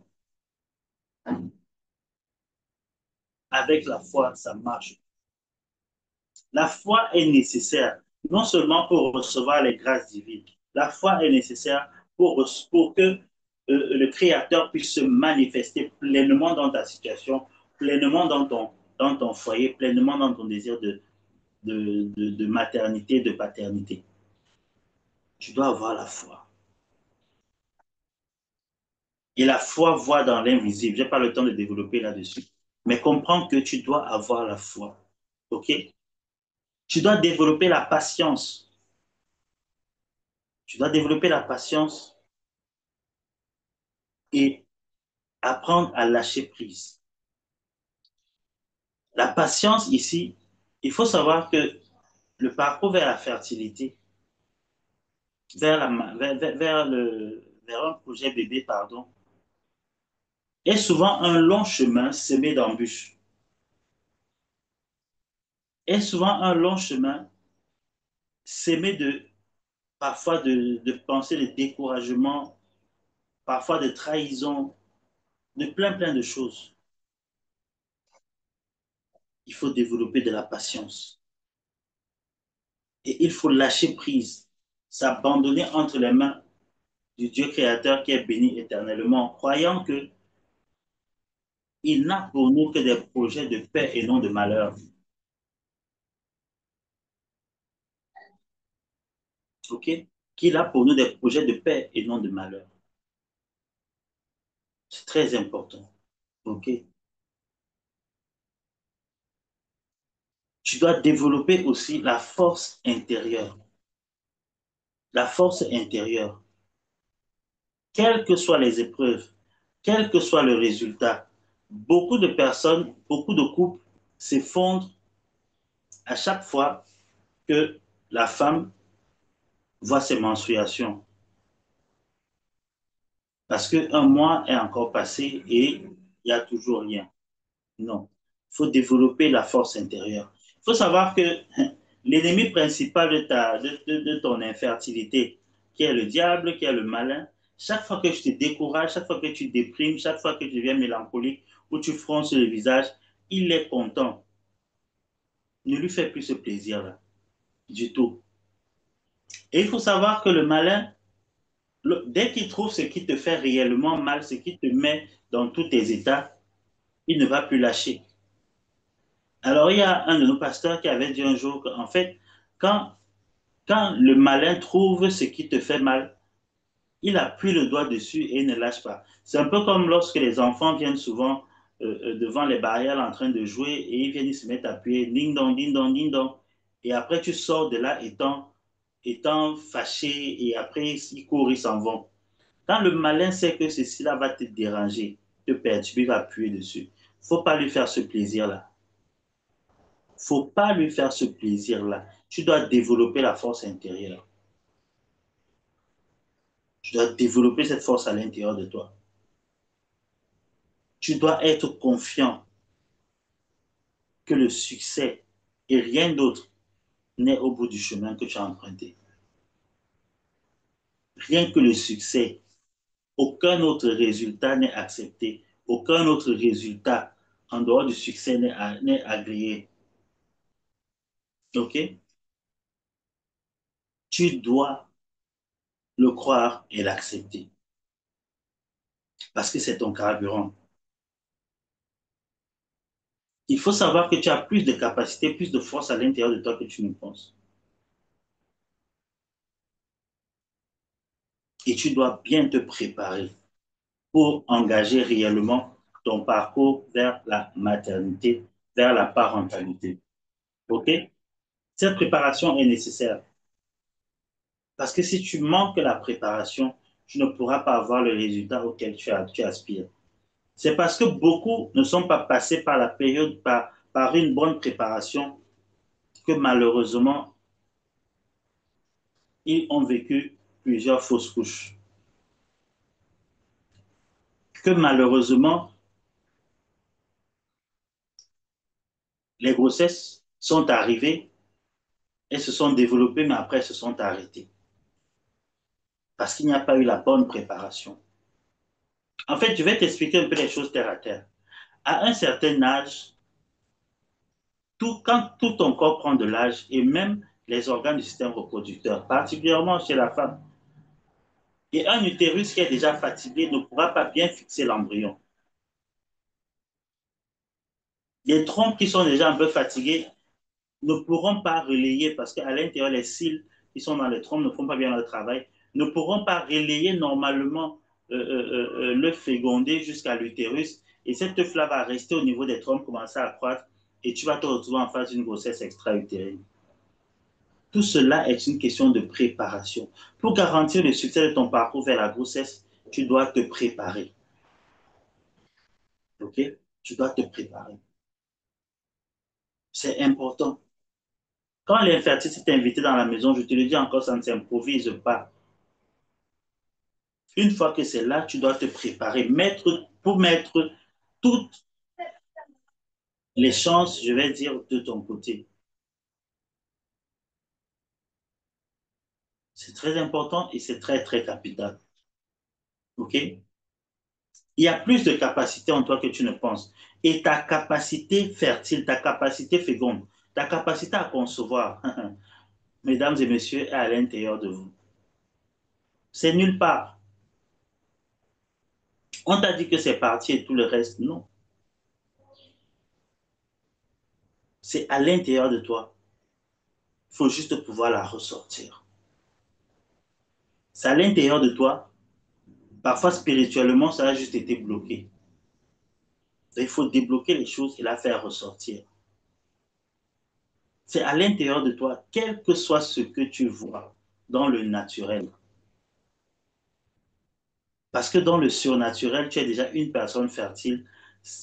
Avec la foi, ça marche. La foi est nécessaire, non seulement pour recevoir les grâces divines, la foi est nécessaire pour que le Créateur puisse se manifester pleinement dans ta situation, pleinement dans ton foyer, pleinement dans ton désir de maternité, de paternité. Tu dois avoir la foi. Et la foi voit dans l'invisible. Je n'ai pas le temps de développer là-dessus. Mais comprends que tu dois avoir la foi. OK? Tu dois développer la patience. Tu dois développer la patience et apprendre à lâcher prise. La patience ici, il faut savoir que le parcours vers la fertilité, vers un projet bébé, pardon, est souvent un long chemin semé d'embûches. Est souvent un long chemin semé de parfois de pensées de découragement, parfois de trahison, de plein de choses. Il faut développer de la patience. Et il faut lâcher prise, s'abandonner entre les mains du Dieu créateur qui est béni éternellement, croyant que il n'a pour nous que des projets de paix et non de malheur. OK? Qu'il a pour nous des projets de paix et non de malheur. C'est très important. OK? Tu dois développer aussi la force intérieure. La force intérieure. Quelles que soient les épreuves, quel que soit le résultat, beaucoup de personnes, beaucoup de couples s'effondrent à chaque fois que la femme voit ses menstruations. Parce qu'un mois est encore passé et il n'y a toujours rien. Non. Il faut développer la force intérieure. Il faut savoir que l'ennemi principal de ton infertilité, qui est le diable, qui est le malin, chaque fois que tu te décourages, chaque fois que tu déprimes, chaque fois que tu deviens mélancolique ou tu fronces le visage, il est content. Ne lui fais plus ce plaisir-là, du tout. Et il faut savoir que le malin, dès qu'il trouve ce qui te fait réellement mal, ce qui te met dans tous tes états, il ne va plus lâcher. Alors, il y a un de nos pasteurs qui avait dit un jour qu'en fait, quand, quand le malin trouve ce qui te fait mal, il appuie le doigt dessus et il ne lâche pas. C'est un peu comme lorsque les enfants viennent souvent devant les barrières en train de jouer et ils viennent se mettre à appuyer ding dong, ding dong, ding dong. Et après, tu sors de là étant fâché et après, ils courent, ils s'en vont. Quand le malin sait que ceci-là va te déranger, te perturber, il va appuyer dessus. Il ne faut pas lui faire ce plaisir-là. Il ne faut pas lui faire ce plaisir-là. Tu dois développer la force intérieure. Tu dois développer cette force à l'intérieur de toi. Tu dois être confiant que le succès et rien d'autre n'est au bout du chemin que tu as emprunté. Rien que le succès, aucun autre résultat n'est accepté, aucun autre résultat en dehors du succès n'est agréé. OK? Tu dois le croire et l'accepter parce que c'est ton carburant. Il faut savoir que tu as plus de capacité, plus de force à l'intérieur de toi que tu ne penses. Et tu dois bien te préparer pour engager réellement ton parcours vers la maternité, vers la parentalité. OK? Cette préparation est nécessaire parce que si tu manques la préparation, tu ne pourras pas avoir le résultat auquel tu aspires. C'est parce que beaucoup ne sont pas passés par la période, par une bonne préparation, que malheureusement, ils ont vécu plusieurs fausses couches. Que malheureusement, les grossesses sont arrivées, elles se sont développées, mais après elles se sont arrêtées. Parce qu'il n'y a pas eu la bonne préparation. En fait, je vais t'expliquer un peu les choses terre à terre. À un certain âge, quand tout ton corps prend de l'âge et même les organes du système reproducteur, particulièrement chez la femme, et un utérus qui est déjà fatigué ne pourra pas bien fixer l'embryon. Les trompes qui sont déjà un peu fatiguées ne pourront pas relayer parce qu'à l'intérieur, les cils qui sont dans les trompes ne font pas bien leur travail, ne pourront pas relayer normalement le fécondé jusqu'à l'utérus. Et cette œuf-là va rester au niveau des trompes, commencer à croître. et tu vas te retrouver en face d'une grossesse extra-utérine. Tout cela est une question de préparation. Pour garantir le succès de ton parcours vers la grossesse, tu dois te préparer. OK? Tu dois te préparer. C'est important. Quand l'infertilité s'est invité dans la maison, je te le dis encore, ça ne s'improvise pas. Une fois que c'est là, tu dois te préparer, pour mettre toutes les chances, je vais dire, de ton côté. C'est très important et c'est très, très capital. OK? Il y a plus de capacité en toi que tu ne penses. Et ta capacité fertile, ta capacité féconde, ta capacité à concevoir, mesdames et messieurs, est à l'intérieur de vous. C'est nulle part. On t'a dit que c'est parti et tout le reste, non. C'est à l'intérieur de toi. Il faut juste pouvoir la ressortir. C'est à l'intérieur de toi. Parfois, spirituellement, ça a juste été bloqué. Il faut débloquer les choses et la faire ressortir. C'est à l'intérieur de toi, quel que soit ce que tu vois dans le naturel. Parce que dans le surnaturel, tu es déjà une personne fertile,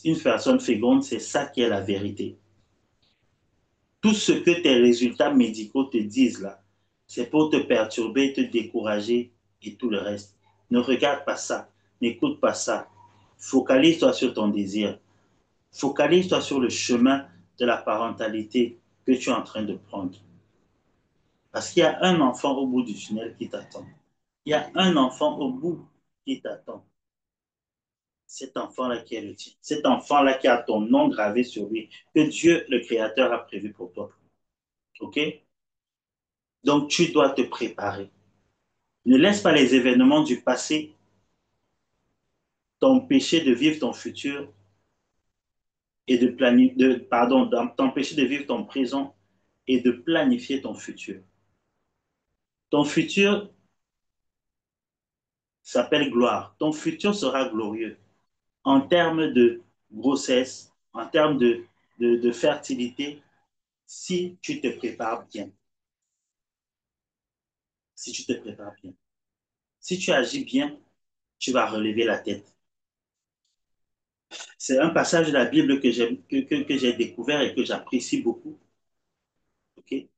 une personne féconde, c'est ça qui est la vérité. Tout ce que tes résultats médicaux te disent là, c'est pour te perturber, te décourager et tout le reste. Ne regarde pas ça, n'écoute pas ça. Focalise-toi sur ton désir. Focalise-toi sur le chemin de la parentalité que tu es en train de prendre. Parce qu'il y a un enfant au bout du tunnel qui t'attend. Il y a un enfant au bout qui t'attend. Cet enfant-là qui est le tien. Cet enfant-là qui a ton nom gravé sur lui, que Dieu, le Créateur, a prévu pour toi. OK? Donc, tu dois te préparer. Ne laisse pas les événements du passé t'empêcher de vivre ton futur et t'empêcher de vivre ton présent et de planifier ton futur. Ton futur s'appelle gloire. Ton futur sera glorieux en termes de grossesse, en termes de fertilité, si tu te prépares bien. Si tu te prépares bien. Si tu agis bien, tu vas relever la tête. C'est un passage de la Bible que j'ai découvert et que j'apprécie beaucoup. Okay?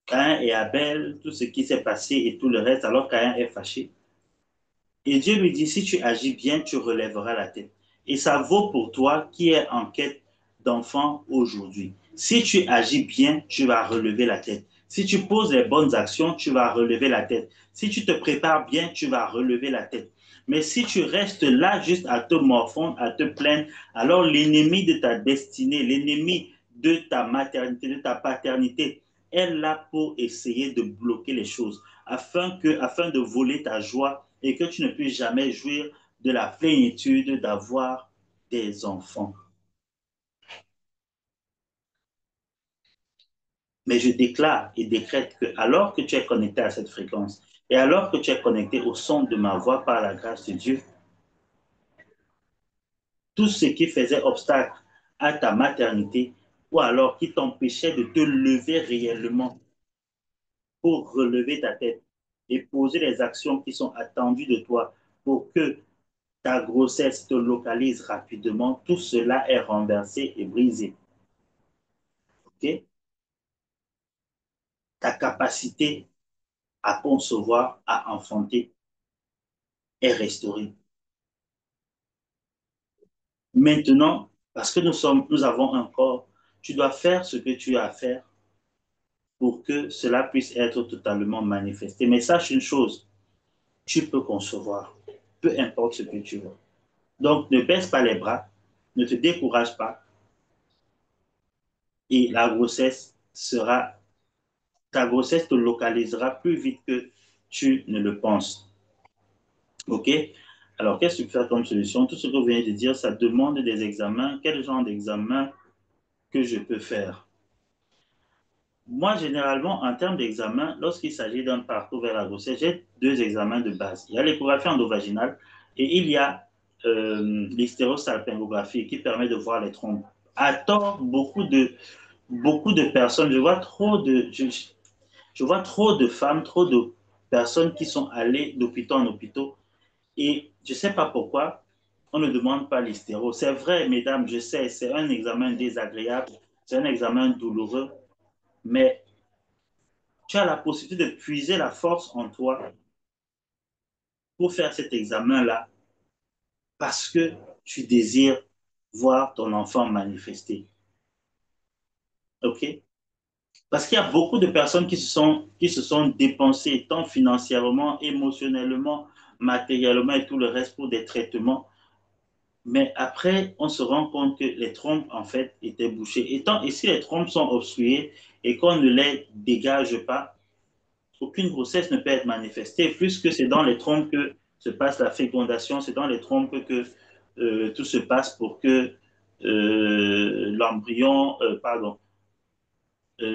Caïn et Abel, tout ce qui s'est passé et tout le reste, alors Caïn est fâché. Et Dieu lui dit, si tu agis bien, tu relèveras la tête. Et ça vaut pour toi qui es en quête d'enfant aujourd'hui. Si tu agis bien, tu vas relever la tête. Si tu poses les bonnes actions, tu vas relever la tête. Si tu te prépares bien, tu vas relever la tête. Mais si tu restes là juste à te morfondre, à te plaindre, alors l'ennemi de ta destinée, l'ennemi de ta maternité, de ta paternité, est là pour essayer de bloquer les choses, afin de voler ta joie et que tu ne puisses jamais jouir de la plénitude d'avoir des enfants. Mais je déclare et décrète que alors que tu es connecté à cette fréquence et alors que tu es connecté au son de ma voix par la grâce de Dieu, tout ce qui faisait obstacle à ta maternité ou alors qui t'empêchait de te lever réellement pour relever ta tête et poser les actions qui sont attendues de toi pour que ta grossesse te localise rapidement, tout cela est renversé et brisé. Okay? Ta capacité à concevoir, à enfanter est restaurée. Maintenant, parce que nous avons un corps, tu dois faire ce que tu as à faire pour que cela puisse être totalement manifesté. Mais sache une chose, tu peux concevoir, peu importe ce que tu veux. Donc, ne baisse pas les bras, ne te décourage pas, et ta grossesse te localisera plus vite que tu ne le penses. OK? Alors, qu'est-ce que tu peux faire comme solution? Tout ce que vous venez de dire, ça demande des examens. Quel genre d'examen que je peux faire? Moi, généralement, en termes d'examen, lorsqu'il s'agit d'un parcours vers la grossesse, j'ai deux examens de base. Il y a l'échographie endovaginale et il y a l'hystérosalpingographie qui permet de voir les trompes à tort, beaucoup de personnes, je vois trop de femmes, trop de personnes qui sont allées d'hôpital en hôpital et je ne sais pas pourquoi on ne demande pas l'hystéro. C'est vrai, mesdames, je sais, c'est un examen désagréable, c'est un examen douloureux, mais tu as la possibilité de puiser la force en toi pour faire cet examen-là parce que tu désires voir ton enfant manifester. OK? Parce qu'il y a beaucoup de personnes qui se sont dépensées tant financièrement, émotionnellement, matériellement et tout le reste pour des traitements. Mais après, on se rend compte que les trompes, en fait, étaient bouchées. Et si les trompes sont obstruées et qu'on ne les dégage pas, aucune grossesse ne peut être manifestée, puisque c'est dans les trompes que se passe la fécondation, c'est dans les trompes que tout se passe pour que le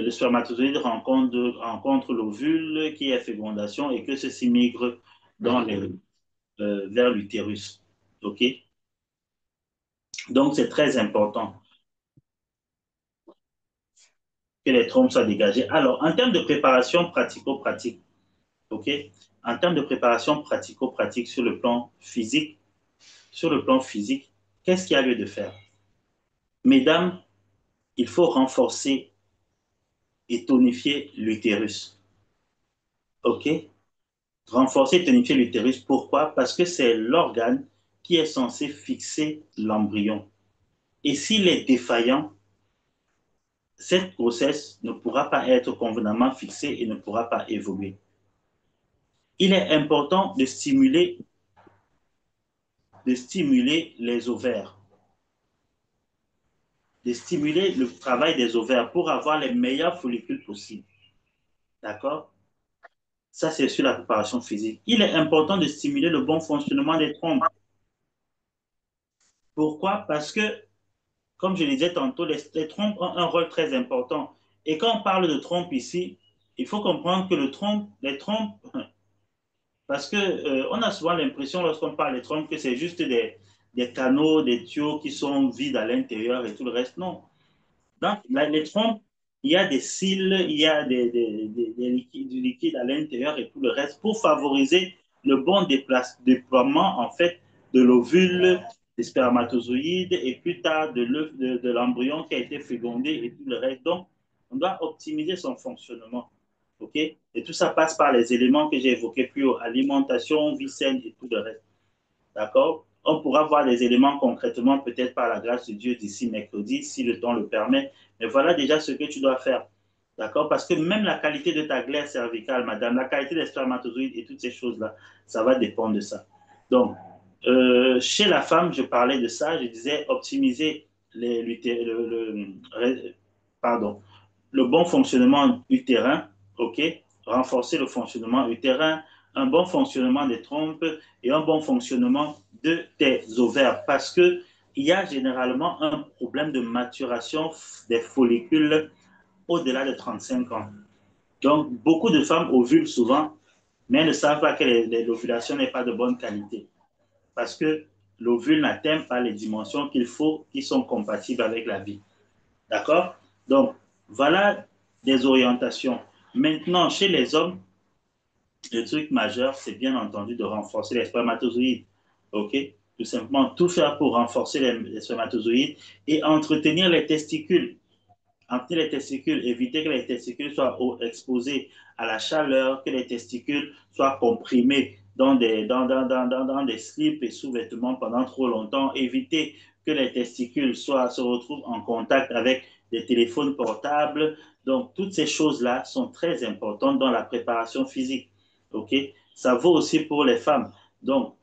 spermatozoïde rencontre l'ovule qui est fécondation et que ceci migre vers l'utérus. OK? Donc, c'est très important que les trompes soient dégagées. Alors, en termes de préparation pratico-pratique, OK? En termes de préparation pratico-pratique sur le plan physique, qu'est-ce qu'il y a lieu de faire? Mesdames, il faut renforcer et tonifier l'utérus. OK? Renforcer et tonifier l'utérus, pourquoi? Parce que c'est l'organe qui est censé fixer l'embryon. Et s'il est défaillant, cette grossesse ne pourra pas être convenablement fixée et ne pourra pas évoluer. Il est important de stimuler les ovaires, de stimuler le travail des ovaires pour avoir les meilleurs follicules possibles. D'accord? Ça, c'est sur la préparation physique. Il est important de stimuler le bon fonctionnement des trompes. Pourquoi? Parce que, comme je le disais tantôt, les trompes ont un rôle très important. Et quand on parle de trompes ici, il faut comprendre que les trompes, parce que on a souvent l'impression lorsqu'on parle des trompes que c'est juste des canaux, des tuyaux qui sont vides à l'intérieur et tout le reste. Non. Dans les trompes, il y a des cils, il y a du liquide à l'intérieur et tout le reste pour favoriser le bon déploiement en fait de l'ovule, des spermatozoïdes et plus tard de l'embryon qui a été fécondé et tout le reste. Donc, on doit optimiser son fonctionnement. OK? Et tout ça passe par les éléments que j'ai évoqués plus haut, alimentation, vie saine et tout le reste. D'accord? On pourra voir les éléments concrètement, peut-être par la grâce de Dieu, d'ici mercredi, si le temps le permet. Mais voilà déjà ce que tu dois faire. D'accord? Parce que même la qualité de ta glaire cervicale, madame, la qualité des spermatozoïdes et toutes ces choses-là, ça va dépendre de ça. Donc, chez la femme, je parlais de ça, je disais optimiser pardon, le bon fonctionnement utérin, ok, renforcer le fonctionnement utérin, un bon fonctionnement des trompes et un bon fonctionnement de tes ovaires parce que il y a généralement un problème de maturation des follicules au-delà de 35 ans. Donc, beaucoup de femmes ovulent souvent, mais elles ne savent pas que l'ovulation n'est pas de bonne qualité parce que l'ovule n'atteint pas les dimensions qu'il faut, qui sont compatibles avec la vie. D'accord? Donc, voilà des orientations. Maintenant, chez les hommes, le truc majeur, c'est bien entendu de renforcer les spermatozoïdes. OK? Tout simplement, tout faire pour renforcer les spermatozoïdes et entretenir les testicules. Entretenir les testicules, éviter que les testicules soient exposés à la chaleur, que les testicules soient comprimés dans des slips et sous-vêtements pendant trop longtemps. Éviter que les testicules se retrouvent en contact avec des téléphones portables. Donc, toutes ces choses-là sont très importantes dans la préparation physique. OK? Ça vaut aussi pour les femmes. Donc,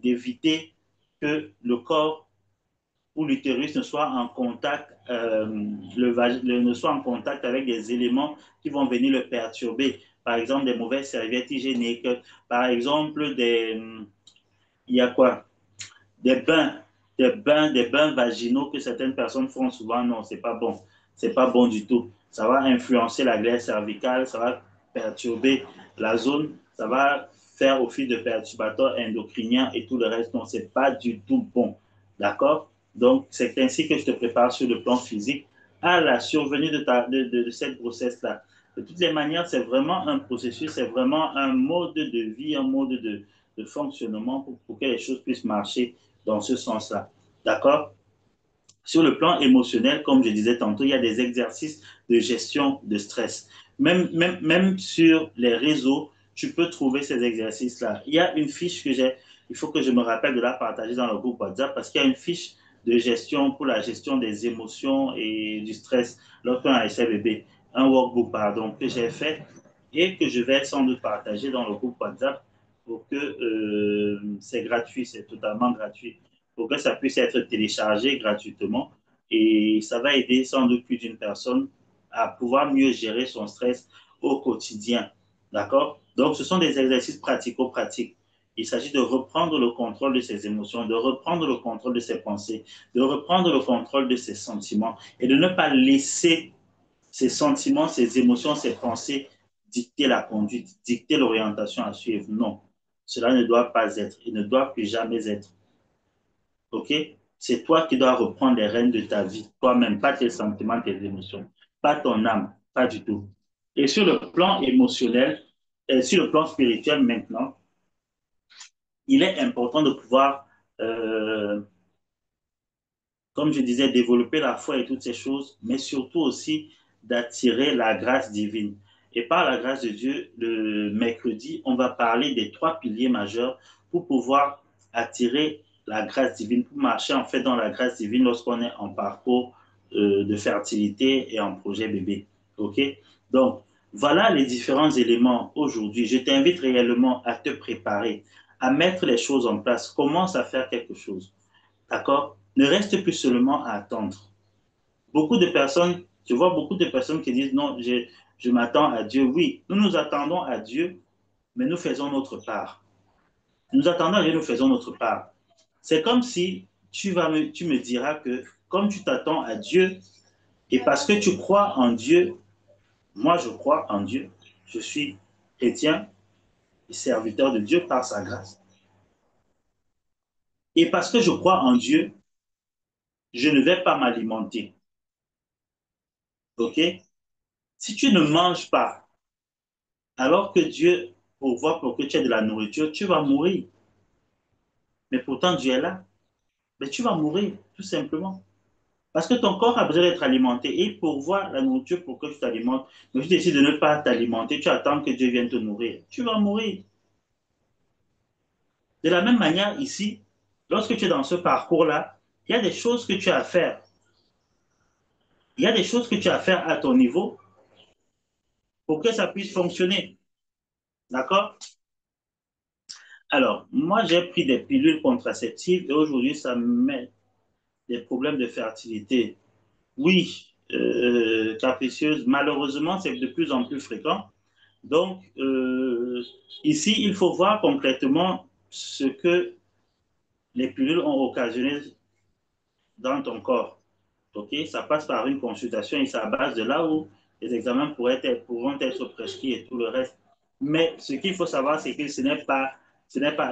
d'éviter que le corps ou l'utérus ne soit en contact, ne soit en contact avec des éléments qui vont venir le perturber. Par exemple, des mauvaises serviettes hygiéniques. Par exemple, il y a quoi? Des bains, des bains vaginaux que certaines personnes font souvent. Non, c'est pas bon. C'est pas bon du tout. Ça va influencer la glaire cervicale, ça va perturber la zone, ça va faire office de perturbateur endocrinien et tout le reste. Non, c'est pas du tout bon. D'accord? Donc, c'est ainsi que je te prépare sur le plan physique à la survenue de cette grossesse-là. De toutes les manières, c'est vraiment un processus, c'est vraiment un mode de vie, un mode de fonctionnement pour que les choses puissent marcher dans ce sens-là. D'accord? Sur le plan émotionnel, comme je disais tantôt, il y a des exercices de gestion de stress. Même sur les réseaux, tu peux trouver ces exercices-là. Il y a une fiche que j'ai, il faut que je me rappelle de la partager dans le groupe WhatsApp parce qu'il y a une fiche de gestion pour la gestion des émotions et du stress lorsqu'on a essayé bébé. Un workbook, pardon, que j'ai fait et que je vais sans doute partager dans le groupe WhatsApp pour que c'est gratuit, c'est totalement gratuit pour que ça puisse être téléchargé gratuitement. Et ça va aider sans doute plus d'une personne à pouvoir mieux gérer son stress au quotidien. D'accord? Donc, ce sont des exercices pratico-pratiques. Il s'agit de reprendre le contrôle de ses émotions, de reprendre le contrôle de ses pensées, de reprendre le contrôle de ses sentiments et de ne pas laisser ses sentiments, ses émotions, ses pensées dicter la conduite, dicter l'orientation à suivre. Non, cela ne doit pas être et ne doit plus jamais être. OK? C'est toi qui dois reprendre les rênes de ta vie, toi-même, pas tes sentiments, tes émotions, pas ton âme, pas du tout. Et sur le plan émotionnel, et sur le plan spirituel maintenant, il est important de pouvoir, euh, comme je disais, développer la foi et toutes ces choses, mais surtout aussi d'attirer la grâce divine. Et par la grâce de Dieu, le mercredi, on va parler des trois piliers majeurs pour pouvoir attirer la grâce divine, pour marcher en fait dans la grâce divine lorsqu'on est en parcours de fertilité et en projet bébé. OK? Donc, voilà les différents éléments aujourd'hui. Je t'invite réellement à te préparer, à mettre les choses en place. Commence à faire quelque chose. D'accord? Ne reste plus seulement à attendre. Beaucoup de personnes, tu vois beaucoup de personnes qui disent non, je m'attends à Dieu. Oui, nous nous attendons à Dieu, mais nous faisons notre part. Nous attendons à Dieu, nous faisons notre part. C'est comme si tu me diras que comme tu t'attends à Dieu et parce que tu crois en Dieu, moi je crois en Dieu, je suis chrétien et serviteur de Dieu par sa grâce. Et parce que je crois en Dieu, je ne vais pas m'alimenter. OK? Si tu ne manges pas, alors que Dieu pourvoit pour que tu aies de la nourriture, tu vas mourir. Mais pourtant, Dieu est là. Mais tu vas mourir, tout simplement. Parce que ton corps a besoin d'être alimenté et il pourvoit la nourriture pour que tu t'alimentes. Mais si tu décides de ne pas t'alimenter, tu attends que Dieu vienne te nourrir. Tu vas mourir. De la même manière, ici, lorsque tu es dans ce parcours-là, il y a des choses que tu as à faire. Il y a des choses que tu as à faire à ton niveau pour que ça puisse fonctionner. D'accord? Alors, moi, j'ai pris des pilules contraceptives et aujourd'hui, ça me met des problèmes de fertilité. Oui, capricieuse, malheureusement, c'est de plus en plus fréquent. Donc, ici, il faut voir concrètement ce que les pilules ont occasionné dans ton corps. OK? Ça passe par une consultation et c'est à base de là où les examens pourront être prescrits et tout le reste. Mais ce qu'il faut savoir, c'est que ce n'est pas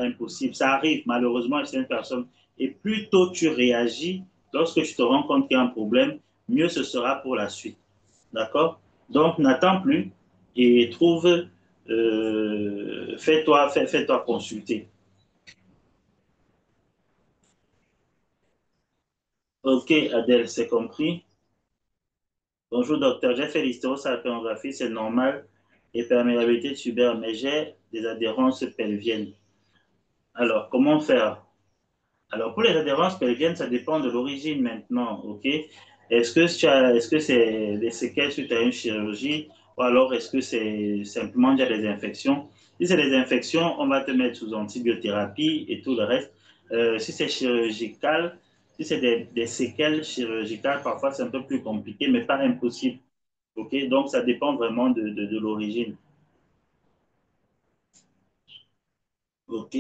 impossible. Ça arrive malheureusement à certaines personnes. Et plus tôt tu réagis, lorsque tu te rends compte qu'il y a un problème, mieux ce sera pour la suite. D'accord? Donc, n'attends plus et trouve, fais-toi consulter. OK, Adèle, c'est compris. Bonjour docteur, j'ai fait l'hystérosalpingographie, c'est normal, et perméabilité tubaire, mais j'ai des adhérences pelviennes. Alors, comment faire? Alors, pour les adhérences pelviennes, ça dépend de l'origine maintenant, ok? Est-ce que c'est des séquelles suite à une chirurgie, ou alors est-ce que c'est simplement déjà des infections? Si c'est des infections, on va te mettre sous antibiothérapie et tout le reste. Si c'est chirurgical, si c'est des séquelles chirurgicales, parfois c'est un peu plus compliqué, mais pas impossible. OK? Donc, ça dépend vraiment de l'origine. OK?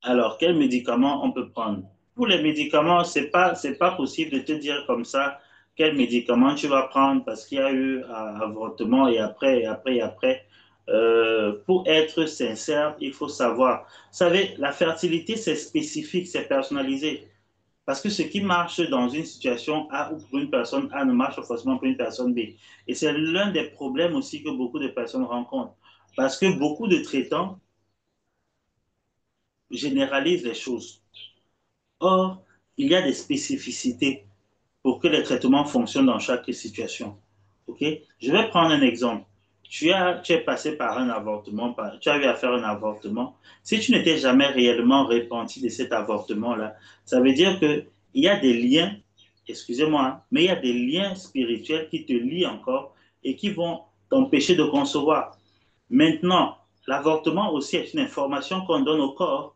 Alors, quels médicaments on peut prendre? Pour les médicaments, c'est pas possible de te dire comme ça, quel médicament tu vas prendre parce qu'il y a eu un avortement et après, et après, et après. Pour être sincère, il faut savoir. Vous savez, la fertilité, c'est spécifique, c'est personnalisé. Parce que ce qui marche dans une situation A ou pour une personne A ne marche pas forcément pour une personne B. Et c'est l'un des problèmes aussi que beaucoup de personnes rencontrent. Parce que beaucoup de traitants généralisent les choses. Or, il y a des spécificités pour que les traitements fonctionnent dans chaque situation. OK? Je vais prendre un exemple. Tu es passé par un avortement, tu as eu à faire un avortement. Si tu n'étais jamais réellement repenti de cet avortement-là, ça veut dire qu'il y a des liens, excusez-moi, hein, mais il y a des liens spirituels qui te lient encore et qui vont t'empêcher de concevoir. Maintenant, l'avortement aussi est une information qu'on donne au corps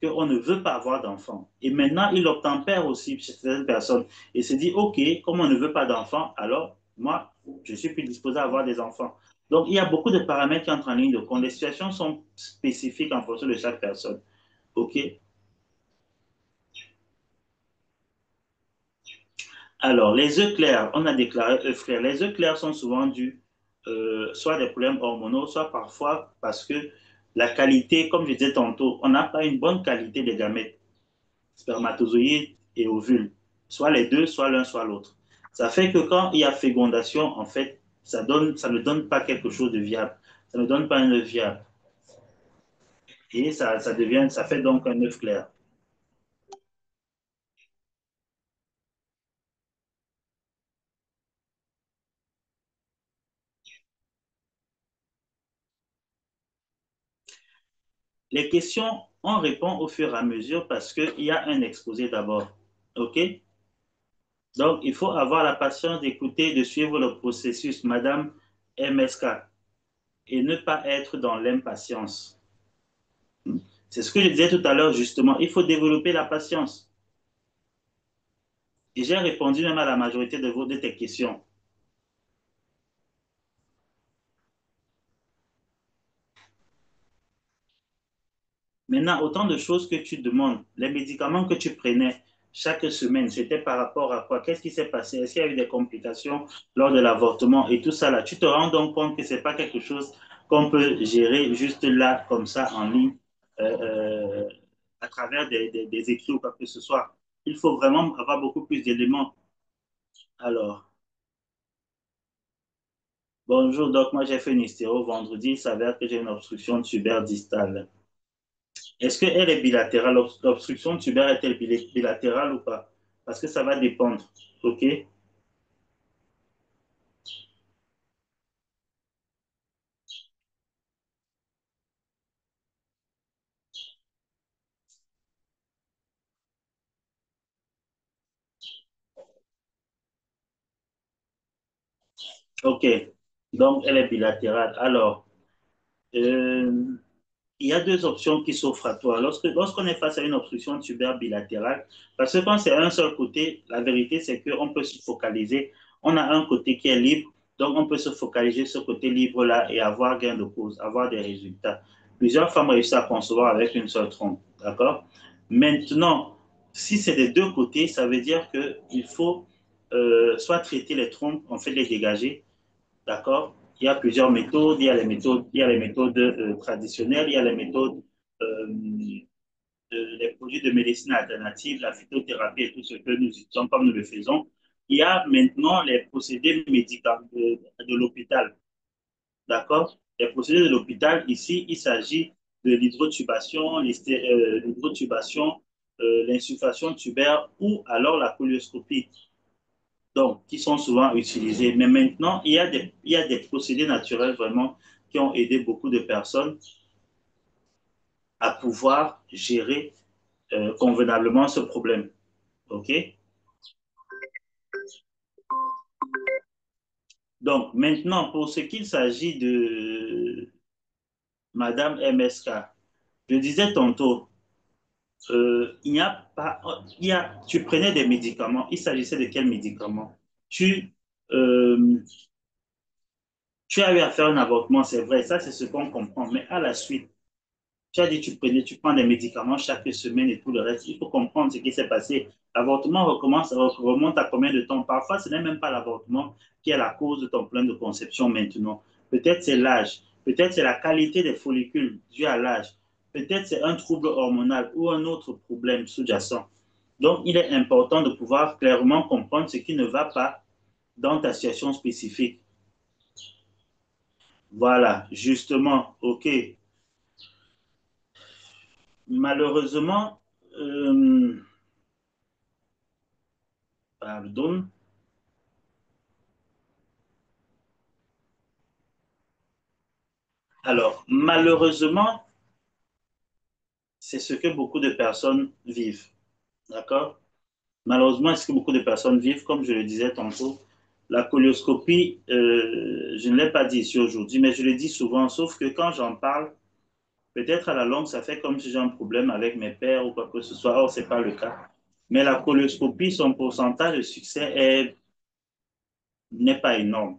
qu'on ne veut pas avoir d'enfant. Et maintenant, il obtempère aussi chez certaines personnes et se dit, OK, comme on ne veut pas d'enfant, alors moi, je suis plus disposé à avoir des enfants. Donc, il y a beaucoup de paramètres qui entrent en ligne de compte. Les situations sont spécifiques en fonction de chaque personne. OK? Alors, les œufs clairs, on a déclaré œufs clairs. Les œufs clairs sont souvent dus soit à des problèmes hormonaux, soit parfois parce que la qualité, comme je disais tantôt, on n'a pas une bonne qualité des gamètes, spermatozoïdes et ovules. Soit les deux, soit l'un, soit l'autre. Ça fait que quand il y a fécondation, en fait, ça ne donne pas quelque chose de viable. Ça ne donne pas un œuf viable. Et ça fait donc un œuf clair. Les questions, on répond au fur et à mesure parce qu'il y a un exposé d'abord. OK? Donc, il faut avoir la patience d'écouter, de suivre le processus, Madame MSK, et ne pas être dans l'impatience. C'est ce que je disais tout à l'heure, justement. Il faut développer la patience. Et j'ai répondu même à la majorité de tes questions. Maintenant, autant de choses que tu demandes. Les médicaments que tu prenais chaque semaine, c'était par rapport à quoi? Qu'est-ce qui s'est passé? Est-ce qu'il y a eu des complications lors de l'avortement et tout ça là? Tu te rends donc compte que ce n'est pas quelque chose qu'on peut gérer juste là, comme ça, en ligne, euh, euh, à travers des écrits ou quoi que ce soit. Il faut vraiment avoir beaucoup plus d'éléments. Alors, bonjour, donc moi j'ai fait une hystéro vendredi, il s'avère que j'ai une obstruction tubaire distale. Est-ce qu'elle est bilatérale? L'obstruction tubaire est-elle bilatérale ou pas? Parce que ça va dépendre. OK? OK. Donc, elle est bilatérale. Alors, euh, il y a deux options qui s'offrent à toi. Lorsqu'on est face à une obstruction tubaire bilatérale, parce que quand c'est un seul côté, la vérité, c'est qu'on peut se focaliser. On a un côté qui est libre, donc on peut se focaliser sur ce côté libre-là et avoir gain de cause, avoir des résultats. Plusieurs femmes réussissent à concevoir avec une seule trompe. D'accord? Maintenant, si c'est des deux côtés, ça veut dire qu'il faut soit traiter les trompes, en fait les dégager. D'accord? Il y a plusieurs méthodes. Il y a les méthodes traditionnelles, il y a les méthodes, les produits de médecine alternative, la phytothérapie et tout ce que nous utilisons comme nous le faisons. Il y a maintenant les procédés médicaux de l'hôpital. D'accord? Les procédés de l'hôpital, ici, il s'agit de l'hydrotubation, l'insufflation tubaire ou alors la colioscopie, donc, qui sont souvent utilisés. Mais maintenant, il y a des procédés naturels vraiment qui ont aidé beaucoup de personnes à pouvoir gérer convenablement ce problème. OK? Donc, maintenant, pour ce qu'il s'agit de Madame MSK, je disais tantôt, il n'y a pas, tu prenais des médicaments. Il s'agissait de quels médicaments? Tu, euh, tu as eu à faire un avortement, c'est vrai, ça c'est ce qu'on comprend. Mais à la suite, Tu as dit tu prends des médicaments chaque semaine et tout le reste. Il faut comprendre ce qui s'est passé. L'avortement remonte à combien de temps? Parfois, ce n'est même pas l'avortement qui est la cause de ton problème de conception maintenant. Peut-être c'est l'âge. Peut-être c'est la qualité des follicules due à l'âge. Peut-être c'est un trouble hormonal ou un autre problème sous-jacent. Donc, il est important de pouvoir clairement comprendre ce qui ne va pas dans ta situation spécifique. Voilà, justement, OK. Malheureusement, pardon. Alors, malheureusement, c'est ce que beaucoup de personnes vivent. D'accord? Malheureusement, c'est ce que beaucoup de personnes vivent, comme je le disais tantôt. La colonoscopie, je ne l'ai pas dit ici aujourd'hui, mais je le dis souvent, sauf que quand j'en parle, peut-être à la longue, ça fait comme si j'ai un problème avec mes pères ou quoi que ce soit. Or, ce n'est pas le cas. Mais la colonoscopie, son pourcentage de succès n'est pas énorme.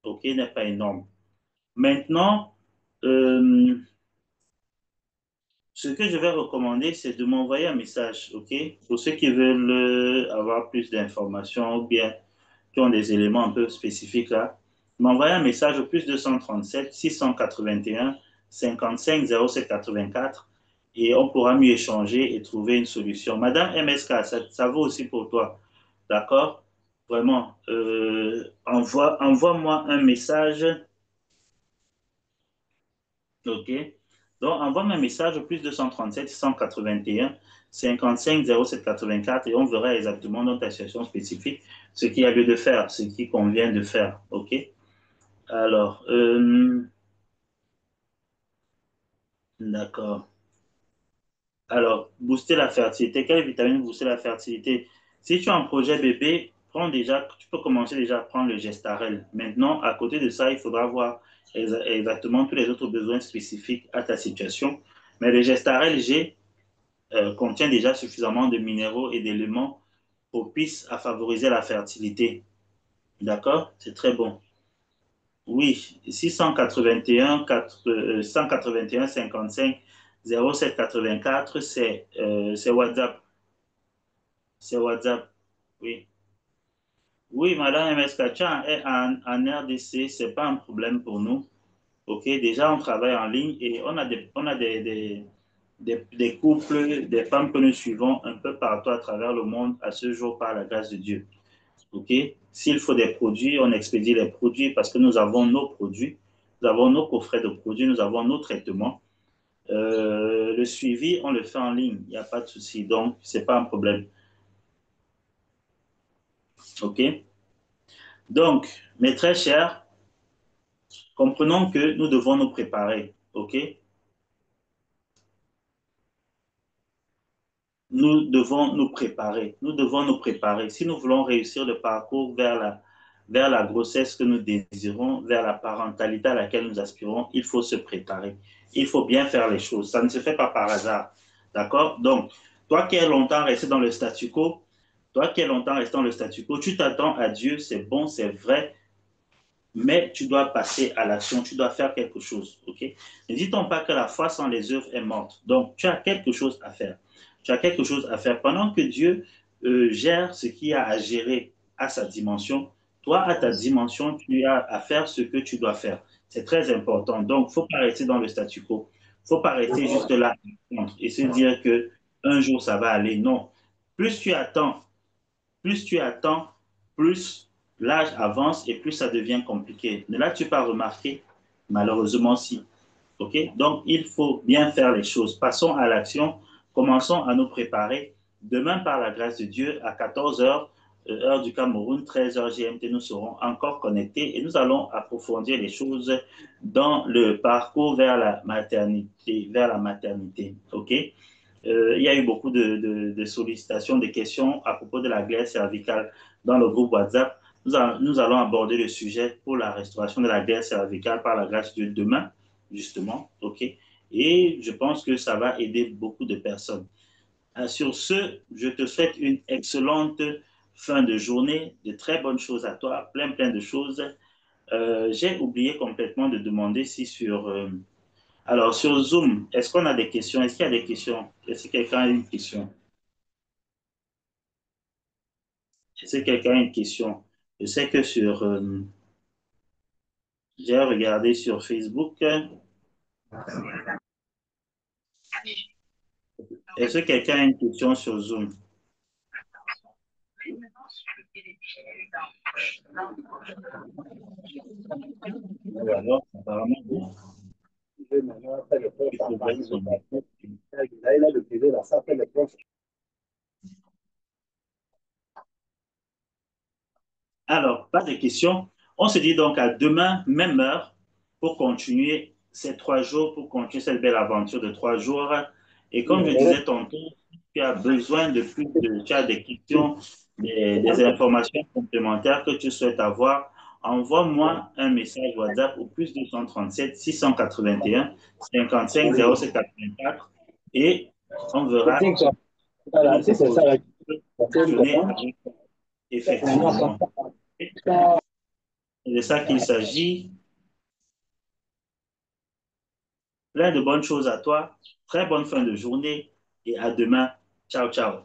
OK, n'est pas énorme. Maintenant, euh, ce que je vais recommander, c'est de m'envoyer un message, OK? Pour ceux qui veulent avoir plus d'informations ou bien qui ont des éléments un peu spécifiques là, m'envoyer un message au plus 237 681 55 07 84 et on pourra mieux échanger et trouver une solution. Madame MSK, ça vaut aussi pour toi, d'accord? Vraiment, envoie-moi un message. OK. Donc, envoie-moi un message au plus 237 181 55 07 84 et on verra exactement dans ta situation spécifique ce qu'il y a lieu de faire, ce qui convient de faire. OK. Alors, d'accord. Alors, booster la fertilité. Quelle vitamine booster la fertilité? Si tu as un projet bébé, tu peux commencer déjà à prendre le Gestarel. Maintenant, à côté de ça, il faudra voir exactement tous les autres besoins spécifiques à ta situation. Mais le Gestarel G contient déjà suffisamment de minéraux et d'éléments propices à favoriser la fertilité. D'accord? C'est très bon. Oui, 681 181 55 07 84, c'est WhatsApp. C'est WhatsApp. Oui. Oui, Madame MSK est en RDC, ce n'est pas un problème pour nous. OK, déjà, on travaille en ligne et on a des couples, des femmes que nous suivons un peu partout à travers le monde à ce jour par la grâce de Dieu. OK? S'il faut des produits, on expédie les produits parce que nous avons nos produits, nous avons nos coffrets de produits, nous avons nos traitements. Le suivi, on le fait en ligne, il n'y a pas de souci. Donc, ce n'est pas un problème. OK? Donc, mes très chers, comprenons que nous devons nous préparer. OK? Nous devons nous préparer. Nous devons nous préparer. Si nous voulons réussir le parcours vers la grossesse que nous désirons, vers la parentalité à laquelle nous aspirons, il faut se préparer. Il faut bien faire les choses. Ça ne se fait pas par hasard. D'accord? Donc, toi qui es longtemps resté dans le statu quo, toi qui es longtemps resté dans le statu quo, tu t'attends à Dieu, c'est bon, c'est vrai, mais tu dois passer à l'action, tu dois faire quelque chose. OK? Ne dit-on pas que la foi sans les œuvres est morte? Donc, tu as quelque chose à faire. Tu as quelque chose à faire. Pendant que Dieu gère ce qu'il y a à gérer à sa dimension, toi, à ta dimension, tu as à faire ce que tu dois faire. C'est très important. Donc, il ne faut pas rester dans le statu quo. Il ne faut pas rester juste là et se dire que un jour ça va aller. Non. Plus tu attends plus tu attends, plus l'âge avance et plus ça devient compliqué. Ne l'as-tu pas remarqué? Malheureusement, si. OK? Donc, il faut bien faire les choses. Passons à l'action. Commençons à nous préparer. Demain, par la grâce de Dieu, à 14 heures, heure du Cameroun, 13 heures GMT, nous serons encore connectés et nous allons approfondir les choses dans le parcours vers la maternité, OK? Il y a eu beaucoup de sollicitations, de questions à propos de la glaire cervicale dans le groupe WhatsApp. Nous allons aborder le sujet pour la restauration de la glaire cervicale par la grâce de demain, justement. OK? Et je pense que ça va aider beaucoup de personnes. Sur ce, je te souhaite une excellente fin de journée, de très bonnes choses à toi, plein de choses. J'ai oublié complètement de demander si sur Alors, sur Zoom, est-ce qu'on a des questions? Est-ce qu'il y a des questions? Est-ce que quelqu'un a une question? Est-ce que quelqu'un a une question? Je sais que j'ai regardé sur Facebook. Est-ce que quelqu'un a une question sur Zoom? Ou alors, apparemment, non. Il faudrait sonner. Alors, pas de questions. On se dit donc à demain, même heure, pour continuer ces 3 jours, pour continuer cette belle aventure de 3 jours. Et comme je disais tantôt, si tu as besoin de plus tu as des questions, des informations complémentaires que tu souhaites avoir, envoie-moi un message WhatsApp au plus 237 681 55 07 84 et on verra de nous proposer de fonctionner avec effectivement. C'est de ça qu'il s'agit. Plein de bonnes choses à toi. Très bonne fin de journée et à demain. Ciao, ciao.